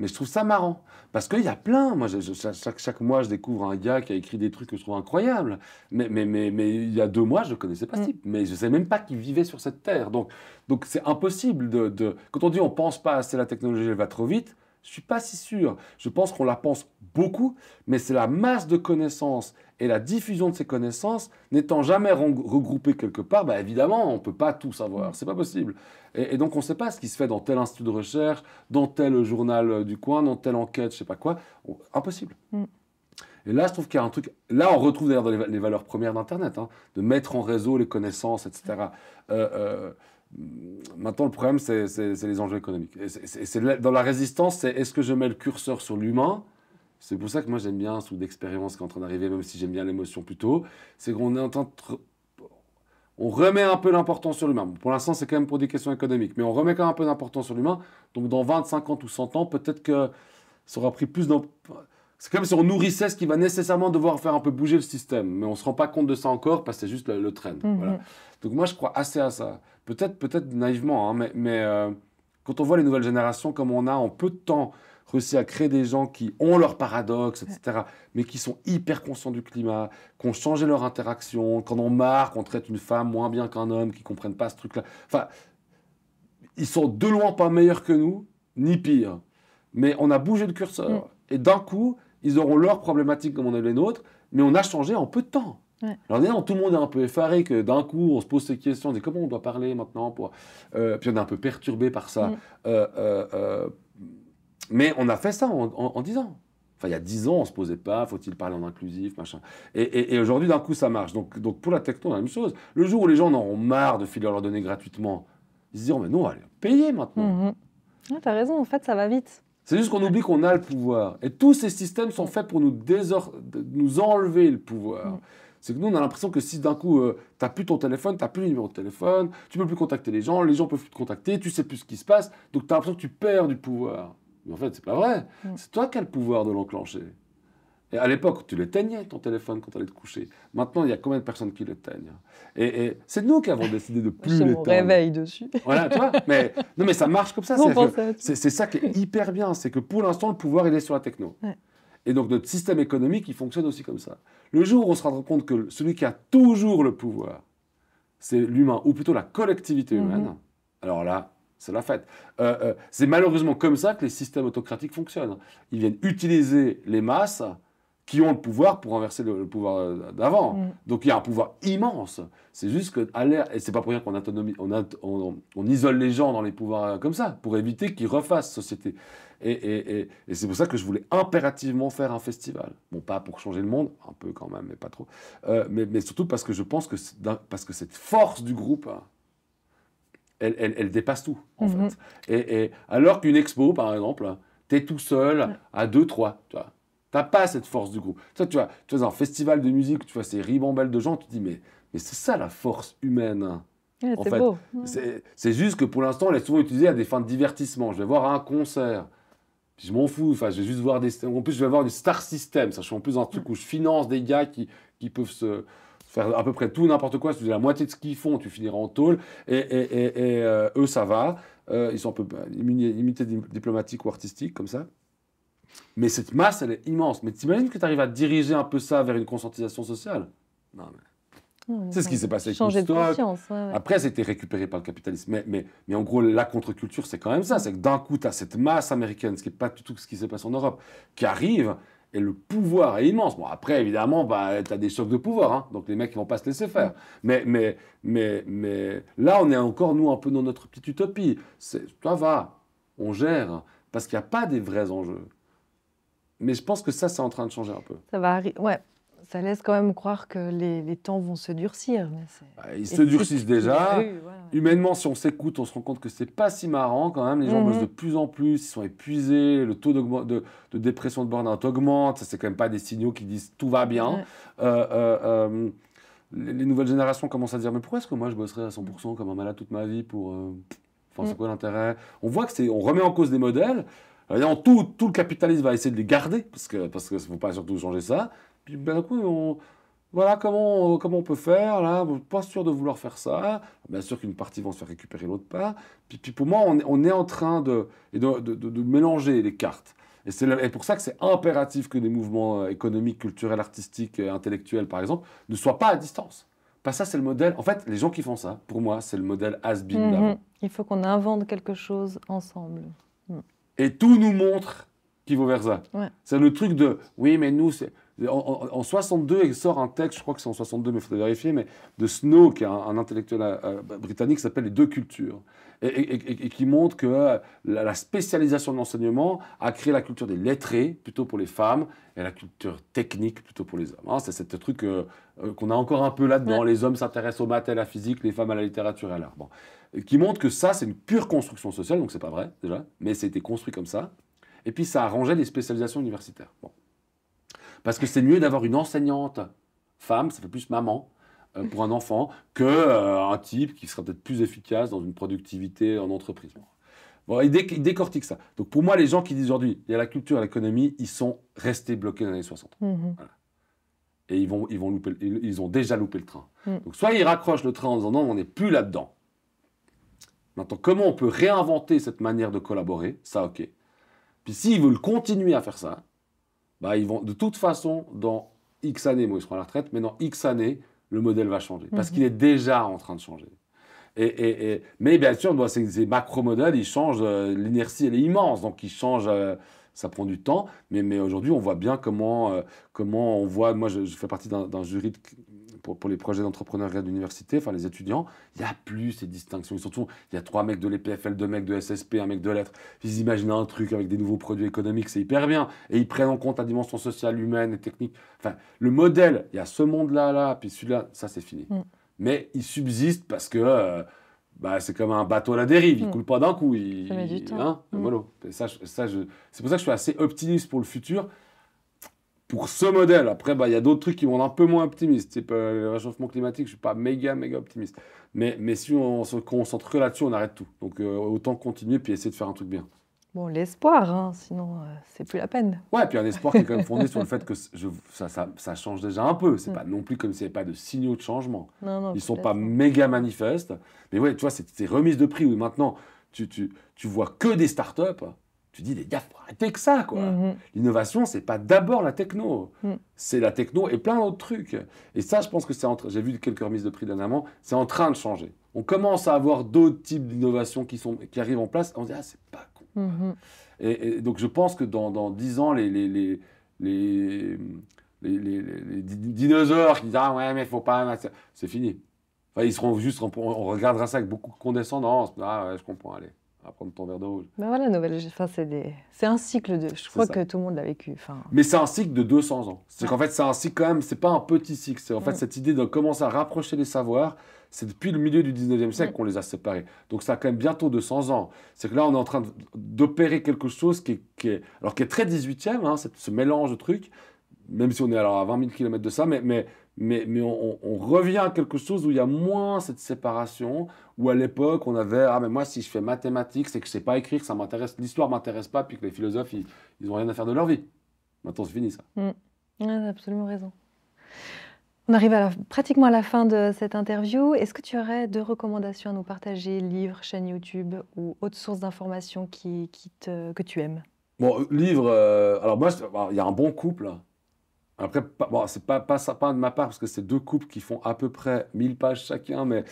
mais je trouve ça marrant. Parce qu'il y a plein. Moi, chaque mois, je découvre un gars qui a écrit des trucs que je trouve incroyables. Mais il y a 2 mois, je ne connaissais pas ce type. Mais je ne savais même pas qu'il vivait sur cette terre. Donc c'est impossible de... Quand on dit on ne pense pas assez, la technologie, elle va trop vite, je ne suis pas si sûr. Je pense qu'on la pense beaucoup, mais c'est la masse de connaissances et la diffusion de ces connaissances n'étant jamais regroupées quelque part, évidemment, on ne peut pas tout savoir. C'est pas possible. Et donc, on ne sait pas ce qui se fait dans tel institut de recherche, dans tel journal du coin, dans telle enquête, je ne sais pas quoi. Impossible. Et là, je trouve qu'il y a un truc... Là, on retrouve d'ailleurs dans les valeurs premières d'Internet, de mettre en réseau les connaissances, etc. Maintenant, le problème, c'est les enjeux économiques. Dans la résistance, c'est est-ce que je mets le curseur sur l'humain? C'est pour ça que moi, j'aime bien ce truc d'expérience qui est en train d'arriver, même si j'aime bien l'émotion plutôt. C'est qu'on est en train de... On remet un peu l'importance sur l'humain. Pour l'instant, c'est quand même pour des questions économiques, mais on remet quand même un peu d'importance sur l'humain. Donc, dans 20, 50 ou 100 ans, peut-être que ça aura pris plus C'est comme si on nourrissait ce qui va nécessairement devoir faire un peu bouger le système. Mais on ne se rend pas compte de ça encore parce que c'est juste le trend. Voilà. Donc moi, je crois assez à ça. Peut-être naïvement, mais quand on voit les nouvelles générations comme on a en peu de temps réussi à créer des gens qui ont leurs paradoxes, etc., mais qui sont hyper conscients du climat, qui ont changé leur interaction, qu'on en marre, qu'on traite une femme moins bien qu'un homme, qui ne comprennent pas ce truc-là. Enfin, ils sont de loin pas meilleurs que nous, ni pire. Mais on a bougé le curseur. Et d'un coup, ils auront leurs problématiques comme on a les nôtres, mais on a changé en peu de temps. Alors d'ailleurs, tout le monde est un peu effaré que d'un coup, on se pose ces questions, on dit comment on doit parler maintenant puis on est un peu perturbé par ça. Mais on a fait ça en 10 ans. Enfin, il y a 10 ans, on ne se posait pas, faut-il parler en inclusif, machin. Et aujourd'hui, d'un coup, ça marche. Donc pour la techno, la même chose. Le jour où les gens en auront marre de filer leurs données gratuitement, ils se diront, mais non, on va les payer maintenant. T'as raison, en fait, ça va vite. C'est juste qu'on oublie qu'on a le pouvoir. Et tous ces systèmes sont faits pour nous enlever le pouvoir. C'est que nous, on a l'impression que si d'un coup, tu n'as plus ton téléphone, tu n'as plus le numéro de téléphone, tu ne peux plus contacter les gens peuvent plus te contacter, tu ne sais plus ce qui se passe, donc tu as l'impression que tu perds du pouvoir. Mais en fait, c'est pas vrai. C'est toi qui as le pouvoir de l'enclencher. Et à l'époque, tu l'éteignais, ton téléphone, quand tu allais te coucher. Maintenant, il y a combien de personnes qui l'éteignent? Et c'est nous qui avons décidé de plus l'éteindre. J'ai mon réveil dessus. Voilà, tu vois. Non, mais ça marche comme ça. C'est ça qui est hyper bien. C'est que pour l'instant, le pouvoir, il est sur la techno. Et donc, notre système économique, il fonctionne aussi comme ça. Le jour où on se rendra compte que celui qui a toujours le pouvoir, c'est l'humain, ou plutôt la collectivité humaine, alors là, c'est la fête. C'est malheureusement comme ça que les systèmes autocratiques fonctionnent. Ils viennent utiliser les masses qui ont le pouvoir pour renverser le pouvoir d'avant. Donc il y a un pouvoir immense. C'est juste que, et c'est pas pour rien qu'on isole les gens dans les pouvoirs comme ça, pour éviter qu'ils refassent société. Et c'est pour ça que je voulais impérativement faire un festival. Bon, pas pour changer le monde, un peu quand même, mais pas trop. Mais surtout parce que je pense que cette force du groupe, elle dépasse tout, en fait. Et alors qu'une expo, par exemple, t'es tout seul à 2, 3, tu vois. T'as pas cette force du groupe. Tu vois, un festival de musique, tu vois ces ribambelles de gens, tu te dis, mais c'est ça la force humaine. C'est beau. C'est juste que pour l'instant, elle est souvent utilisée à des fins de divertissement. Je vais voir un concert, puis je m'en fous. Enfin, je vais juste voir en plus, je vais voir du star system. Ça, je suis en plus dans un truc où je finance des gars qui peuvent se faire à peu près tout, n'importe quoi. Si tu fais la moitié de ce qu'ils font, tu finiras en tôle. Et eux, ça va. Ils sont un peu limités diplomatiques ou artistiques, comme ça. Mais cette masse, elle est immense. Mais t'imagines que tu arrives à diriger un peu ça vers une conscientisation sociale? Non, mais... C'est ce qui s'est passé avec Changer de Woodstock. conscience. Après, c'était récupéré par le capitalisme. Mais en gros, la contre-culture, c'est quand même ça. C'est que d'un coup, tu as cette masse américaine, ce qui n'est pas du tout ce qui s'est passé en Europe, qui arrive, et le pouvoir est immense. Bon, après, évidemment, bah, tu as des chocs de pouvoir, hein, donc les mecs, ils vont pas se laisser faire. Mais là, on est encore, nous, un peu dans notre petite utopie. Ça va, on gère, parce qu'il n'y a pas des vrais enjeux. Mais je pense que ça, c'est en train de changer un peu. Ça va arriver. Ouais, ça laisse quand même croire que les temps vont se durcir. Ils se durcissent déjà. Voilà. Humainement, si on s'écoute, on se rend compte que c'est pas si marrant quand même. Les gens bossent de plus en plus, ils sont épuisés, le taux de dépression de burn-out augmente. Ça, c'est quand même pas des signaux qui disent tout va bien. Les nouvelles générations commencent à dire mais pourquoi est-ce que moi je bosserais à 100% comme un malade toute ma vie pour. Enfin, c'est quoi l'intérêt? On voit que on remet en cause des modèles. Alors, tout le capitalisme va essayer de les garder parce que ne faut pas surtout changer ça. Puis d'un coup, voilà comment on peut faire, là, pas sûr de vouloir faire ça. Bien sûr qu'une partie va se faire récupérer l'autre part. Puis pour moi, on est en train de mélanger les cartes. Et pour ça que c'est impératif que des mouvements économiques, culturels, artistiques, intellectuels, par exemple, ne soient pas à distance. Parce que ça, c'est le modèle. En fait, les gens qui font ça, pour moi, c'est le modèle has-been d'avant. Il faut qu'on invente quelque chose ensemble. Et tout nous montre qu'il vaut vers ça. Ouais. C'est le truc de, oui, mais nous, en 62, il sort un texte, je crois que c'est en 62, mais il faudrait vérifier, mais de Snow, qui est un intellectuel britannique, qui s'appelle Les deux cultures, et qui montre que la spécialisation de l'enseignement a créé la culture des lettrés, plutôt pour les femmes, et la culture technique, plutôt pour les hommes. Hein, c'est ce truc qu'on a encore un peu là-dedans. Ouais. Les hommes s'intéressent aux maths et à la physique, les femmes à la littérature et à l'art. Bon. Qui montre que ça, c'est une pure construction sociale, donc c'est pas vrai, déjà, mais c'était construit comme ça. Et puis ça arrangeait les spécialisations universitaires. Bon. Parce que c'est mieux d'avoir une enseignante femme, ça fait plus maman, pour un enfant, qu'un type qui sera peut-être plus efficace dans une productivité en entreprise. Bon, il décortique ça. Donc pour moi, les gens qui disent aujourd'hui, il y a la culture et l'économie, ils sont restés bloqués dans les années 60. Voilà. Et ils ont déjà loupé le train. Donc soit ils raccrochent le train en disant non, on n'est plus là-dedans. Maintenant, comment on peut réinventer cette manière de collaborer? Ça, ok. Puis s'ils veulent continuer à faire ça, bah, ils vont, de toute façon, dans X années, moi, ils seront à la retraite, mais dans X années, le modèle va changer. Parce qu'il est déjà en train de changer. Mais bien sûr, bah, ces macro-modèles, ils changent, l'inertie, elle est immense, donc ils changent, ça prend du temps. Mais aujourd'hui, on voit bien comment on voit, moi, je fais partie d'un jury pour les projets d'entrepreneuriat d'université, enfin les étudiants, il n'y a plus ces distinctions. Et surtout, il y a 3 mecs de l'EPFL, 2 mecs de SSP, 1 mec de lettres. Ils imaginent un truc avec des nouveaux produits économiques, c'est hyper bien. Et ils prennent en compte la dimension sociale, humaine et technique. Enfin, le modèle, il y a ce monde-là, puis celui-là, ça c'est fini. Mais il subsiste parce que c'est comme un bateau à la dérive, il ne coule pas d'un coup. Ça met du temps. Hein, voilà. C'est pour ça que je suis assez optimiste pour le futur. Pour ce modèle, après, il y a d'autres trucs qui vont être un peu moins optimistes. Type le réchauffement climatique, je ne suis pas méga optimiste. Mais si on se concentre que là-dessus, on arrête tout. Donc autant continuer puis essayer de faire un truc bien. Bon, l'espoir, hein, sinon c'est plus la peine. Ouais, puis un espoir qui est quand même fondé sur le fait que ça change déjà un peu. C'est pas non plus comme s'il n'y avait pas de signaux de changement. Non, ils ne sont pas méga manifestes. Mais ouais, tu vois, ces remises de prix où maintenant tu vois que des startups. Tu dis, les gars, faut arrêter que ça, quoi. L'innovation, c'est pas d'abord la techno. C'est la techno et plein d'autres trucs. Et ça, je pense que j'ai vu quelques remises de prix dernièrement, c'est en train de changer. On commence à avoir d'autres types d'innovations qui arrivent en place. On se dit, ah, c'est pas con. Et donc, je pense que dans 10 ans, les dinosaures qui disent, ah ouais, mais faut pas, c'est fini. Enfin, ils seront juste, on regardera ça avec beaucoup de condescendance. Ah ouais, je comprends, allez. À prendre ton verre d'eau. Ben voilà, c'est un cycle de. Je crois que tout le monde l'a vécu. Mais c'est un cycle de 200 ans. C'est qu'en fait, c'est un cycle quand même, c'est pas un petit cycle. C'est en fait cette idée de commencer à rapprocher les savoirs. C'est depuis le milieu du 19e siècle qu'on les a séparés. Donc ça a quand même bientôt 200 ans. C'est que là, on est en train d'opérer quelque chose qui est très 18e, hein, ce mélange de trucs, même si on est alors à 20 000 km de ça, mais on revient à quelque chose où il y a moins cette séparation, où à l'époque, on avait « Ah, mais moi, si je fais mathématiques, c'est que je ne sais pas écrire, que ça m'intéresse, l'histoire ne m'intéresse pas, puis que les philosophes, ils n'ont rien à faire de leur vie. » Maintenant, c'est fini, ça. Tu as absolument raison. On arrive pratiquement à la fin de cette interview. Est-ce que tu aurais 2 recommandations à nous partager, livres, chaîne YouTube ou autres sources d'informations que tu aimes? Bon, livre, alors moi, il y a un bon couple Après, bon, c'est pas sympa de ma part parce que c'est deux couples qui font à peu près 1000 pages chacun, mais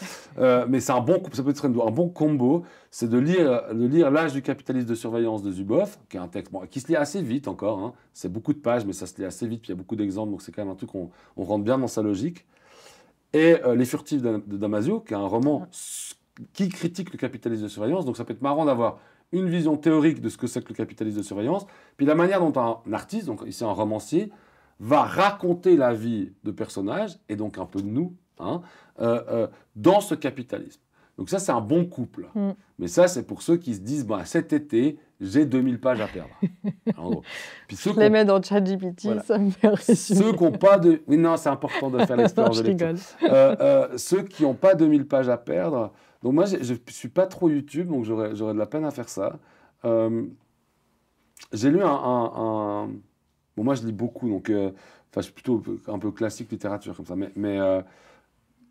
c'est un bon couple, ça peut être un bon combo. C'est de lire L'âge du capitalisme de surveillance de Zuboff, qui est un texte qui se lit assez vite encore. Hein. C'est beaucoup de pages, mais ça se lit assez vite, puis il y a beaucoup d'exemples, donc c'est quand même un truc on rentre bien dans sa logique. Et Les Furtifs de Damasio, qui est un roman qui critique le capitalisme de surveillance. Donc ça peut être marrant d'avoir une vision théorique de ce que c'est que le capitalisme de surveillance, puis la manière dont un artiste, donc ici un romancier, va raconter la vie de personnages, et donc un peu de nous, hein, dans ce capitalisme. Donc ça, c'est un bon couple. Mais ça, c'est pour ceux qui se disent, bah, cet été, j'ai 2000 pages à perdre. En gros. Puis je les mets dans ChatGPT, voilà. Ça me fait résumer. Ceux qui n'ont pas de... Oui, non, c'est important de faire l'expérience de lecture. Ceux qui n'ont pas 2000 pages à perdre... Donc moi, je ne suis pas trop YouTube, donc j'aurais de la peine à faire ça. J'ai lu un... Bon, moi, je lis beaucoup, donc... Enfin, je suis plutôt un peu classique littérature, comme ça.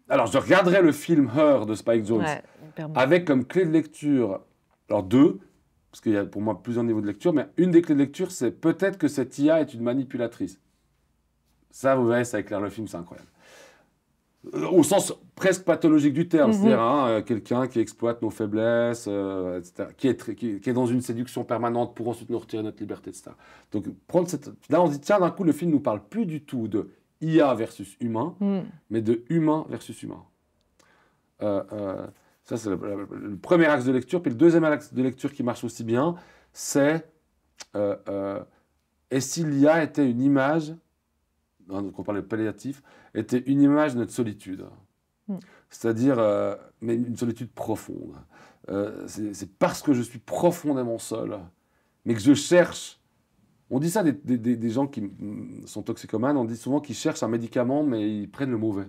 Alors, je regarderai le film Her de Spike Jonze, avec comme clé de lecture... Alors, deux, parce qu'il y a pour moi plusieurs niveaux de lecture, mais une des clés de lecture, c'est peut-être que cette IA est une manipulatrice. Ça, vous verrez, ça éclaire le film, c'est incroyable. Au sens presque pathologique du terme, c'est-à-dire quelqu'un qui exploite nos faiblesses, etc., qui est dans une séduction permanente pour ensuite nous retirer notre liberté, etc. Donc, là, on se dit, tiens, d'un coup, le film ne nous parle plus du tout de IA versus humain, mais de humain versus humain. Ça, c'est le premier axe de lecture. Puis le deuxième axe de lecture qui marche aussi bien, c'est et si l'IA était une image, donc on parle de palliatif, était une image de notre solitude. C'est-à-dire, mais une solitude profonde. C'est parce que je suis profondément seul, mais que je cherche. On dit ça des gens qui sont toxicomanes, on dit souvent qu'ils cherchent un médicament, mais ils prennent le mauvais.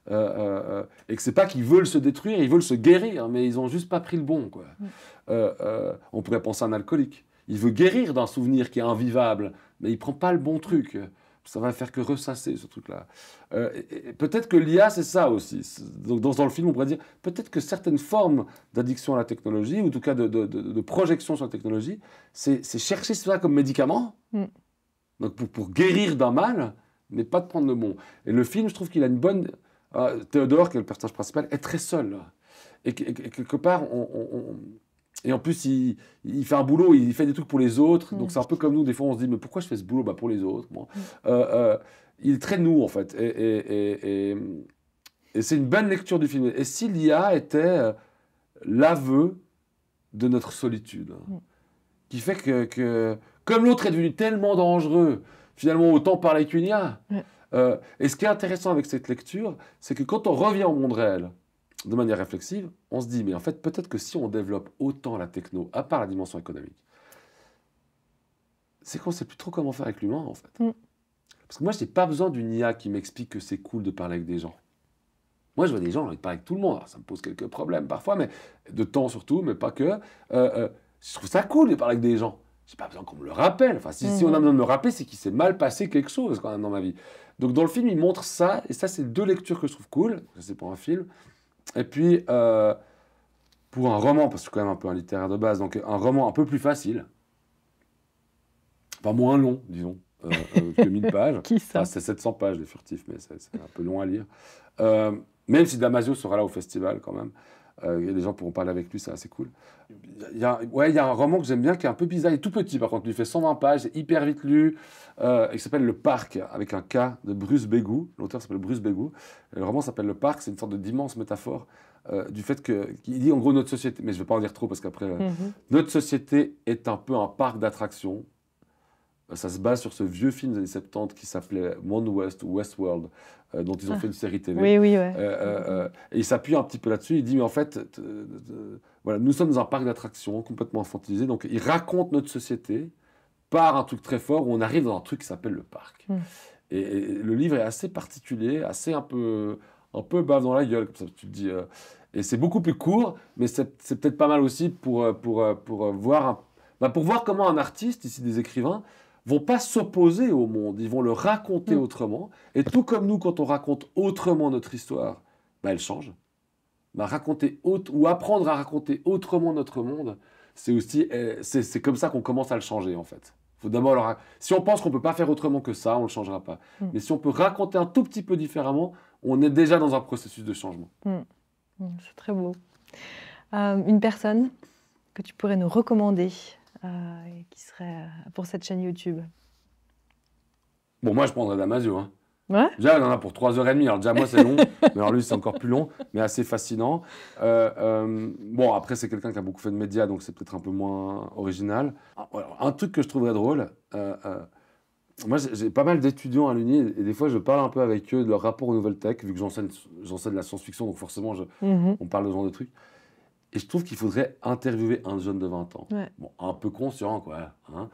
Et que c'est pas qu'ils veulent se détruire, ils veulent se guérir, mais ils ont juste pas pris le bon, quoi. On pourrait penser à un alcoolique. Il veut guérir d'un souvenir qui est invivable, mais il prend pas le bon truc. Ça va faire que ressasser ce truc-là. Peut-être que l'IA, c'est ça aussi. Donc, dans le film, on pourrait dire peut-être que certaines formes d'addiction à la technologie, ou en tout cas de projection sur la technologie, c'est chercher cela comme médicament, donc pour guérir d'un mal, mais pas de prendre le bon. Et le film, je trouve qu'il a une bonne... Théodore, qui est le personnage principal, est très seul. Et quelque part, et en plus, il fait un boulot, il fait des trucs pour les autres. Donc c'est un peu comme nous, des fois on se dit, mais pourquoi je fais ce boulot? Bah, pour les autres. Bon. Il est très nous, en fait. Et c'est une bonne lecture du film. Et si l'IA était l'aveu de notre solitude, qui fait que comme l'autre est devenu tellement dangereux, finalement, autant parler avec une IA. Et ce qui est intéressant avec cette lecture, c'est que quand on revient au monde réel, de manière réflexive, on se dit, mais en fait, peut-être que si on développe autant la techno, à part la dimension économique, c'est qu'on ne sait plus trop comment faire avec l'humain, en fait. Parce que moi, je n'ai pas besoin d'une IA qui m'explique que c'est cool de parler avec des gens. Moi, je vois des gens, j'ai envie de parler avec tout le monde. Alors, ça me pose quelques problèmes parfois, mais de temps surtout, mais pas que. Je trouve ça cool de parler avec des gens. Je n'ai pas besoin qu'on me le rappelle. Enfin, si on a besoin de me rappeler, c'est qu'il s'est mal passé quelque chose quand même dans ma vie. Donc, dans le film, il montre ça, et ça, c'est deux lectures que je trouve cool. C'est pour un film. Et puis, pour un roman, parce que je suis quand même un peu un littéraire de base, donc un roman un peu plus facile, enfin moins long, disons, que 1000 pages. Qui ça? Enfin, c'est 700 pages, Les Furtifs, mais c'est un peu long à lire. Même si Damasio sera là au festival, quand même. Les gens pourront parler avec lui, c'est assez cool. Il y a un roman que j'aime bien, qui est un peu bizarre, il est tout petit, par contre, il fait 120 pages, c'est hyper vite lu, il s'appelle Le Parc, avec un K, de Bruce Begou. L'auteur s'appelle Bruce Begou. Le roman s'appelle Le Parc, c'est une sorte d'immense métaphore du fait qu'il dit en gros notre société, mais je ne vais pas en dire trop parce qu'après, notre société est un peu un parc d'attractions. Ça se base sur ce vieux film des années 70 qui s'appelait Monde West ou Westworld, dont ils ont fait une série TV. Oui, oui, et il s'appuie un petit peu là-dessus. Il dit, mais en fait, voilà, nous sommes dans un parc d'attractions complètement infantilisé. Donc, il raconte notre société par un truc très fort où on arrive dans un truc qui s'appelle le parc. Et le livre est assez particulier, assez un peu bave dans la gueule, comme ça, tu te dis. Et c'est beaucoup plus court, mais c'est peut-être pas mal aussi pour voir pour voir comment un artiste, ici des écrivains, vont pas s'opposer au monde, ils vont le raconter autrement. Et tout comme nous, quand on raconte autrement notre histoire, elle change. Raconter ou apprendre à raconter autrement notre monde, c'est aussi, c'est comme ça qu'on commence à le changer, en fait. Faut d'abord si on pense qu'on ne peut pas faire autrement que ça, on ne le changera pas. Mais si on peut raconter un tout petit peu différemment, on est déjà dans un processus de changement. C'est très beau. Une personne que tu pourrais nous recommander qui serait pour cette chaîne YouTube? Bon, moi, je prendrais Damasio. Hein. Ouais. Déjà, il en a pour 3h30. Alors, déjà, moi, c'est long. Mais alors, lui, c'est encore plus long, mais assez fascinant. Bon, après, c'est quelqu'un qui a beaucoup fait de médias, donc c'est peut-être un peu moins original. Alors, un truc que je trouverais drôle, moi, j'ai pas mal d'étudiants à l'Uni, et des fois, je parle un peu avec eux de leur rapport aux nouvelles tech, vu que j'enseigne la science-fiction, donc forcément, on parle de ce genre de trucs. Et je trouve qu'il faudrait interviewer un jeune de 20 ans. Ouais. Bon, un peu conscient, quoi. Hein.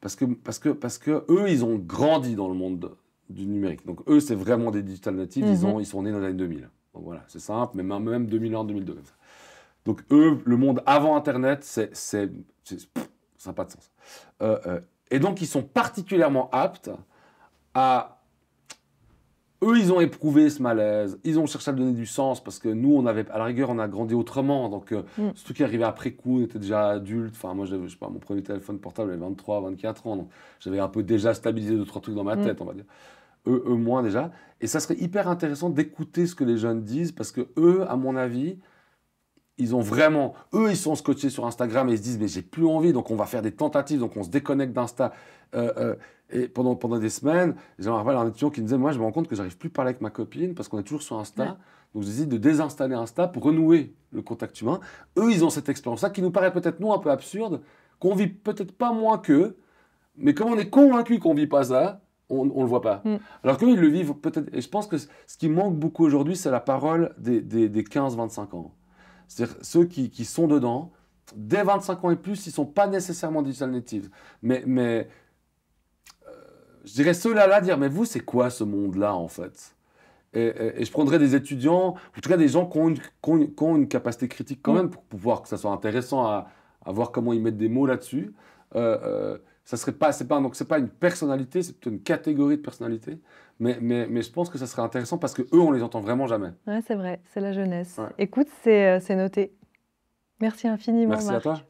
Parce que eux, ils ont grandi dans le monde du numérique. Donc eux, c'est vraiment des digital natives. Ils sont nés dans les années 2000. Donc voilà, c'est simple, mais même 2001, 2002. Comme ça. Donc eux, le monde avant Internet, ça n'a pas de sens. Et donc, ils sont particulièrement aptes à... Eux, ils ont éprouvé ce malaise, ils ont cherché à lui donner du sens, parce que nous, à la rigueur, on a grandi autrement. Donc, ce truc qui arrivait après coup, on était déjà adulte. Enfin, moi, je sais pas, mon premier téléphone portable, j'avais 23, 24 ans. Donc, j'avais un peu déjà stabilisé 2-3 trucs dans ma tête, on va dire. Eux, moins déjà. Et ça serait hyper intéressant d'écouter ce que les jeunes disent, parce que eux, à mon avis, ils ont vraiment... Eux, ils sont scotchés sur Instagram et ils se disent « mais j'ai plus envie, donc on va faire des tentatives, donc on se déconnecte d'Insta. » Et pendant des semaines, j'ai un étudiant qui me disait « moi, je me rends compte que j'arrive plus à parler avec ma copine parce qu'on est toujours sur Insta. Ouais. Donc j'hésite de désinstaller Insta pour renouer le contact humain. » Eux, ils ont cette expérience-là qui nous paraît peut-être, nous, un peu absurde, qu'on vit peut-être pas moins qu'eux, mais comme on est convaincu qu'on vit pas ça, on ne le voit pas. Alors qu'eux, ils le vivent peut-être... Et je pense que ce qui manque beaucoup aujourd'hui, c'est la parole des 15-25 ans. C'est-à-dire ceux qui sont dedans, dès 25 ans et plus, ils ne sont pas nécessairement digital natives. Mais je dirais ceux-là, dire, mais vous, c'est quoi ce monde-là, en fait? Et je prendrais des étudiants, en tout cas des gens qui ont une capacité critique quand même, pour pouvoir que ça soit intéressant à voir comment ils mettent des mots là-dessus. Ça serait pas, donc c'est pas une personnalité, c'est plutôt une catégorie de personnalité. Mais je pense que ça serait intéressant parce que eux, on les entend vraiment jamais. Ouais, c'est vrai, c'est la jeunesse. Ouais. Écoute, c'est noté. Merci infiniment, Merci Marc. à toi.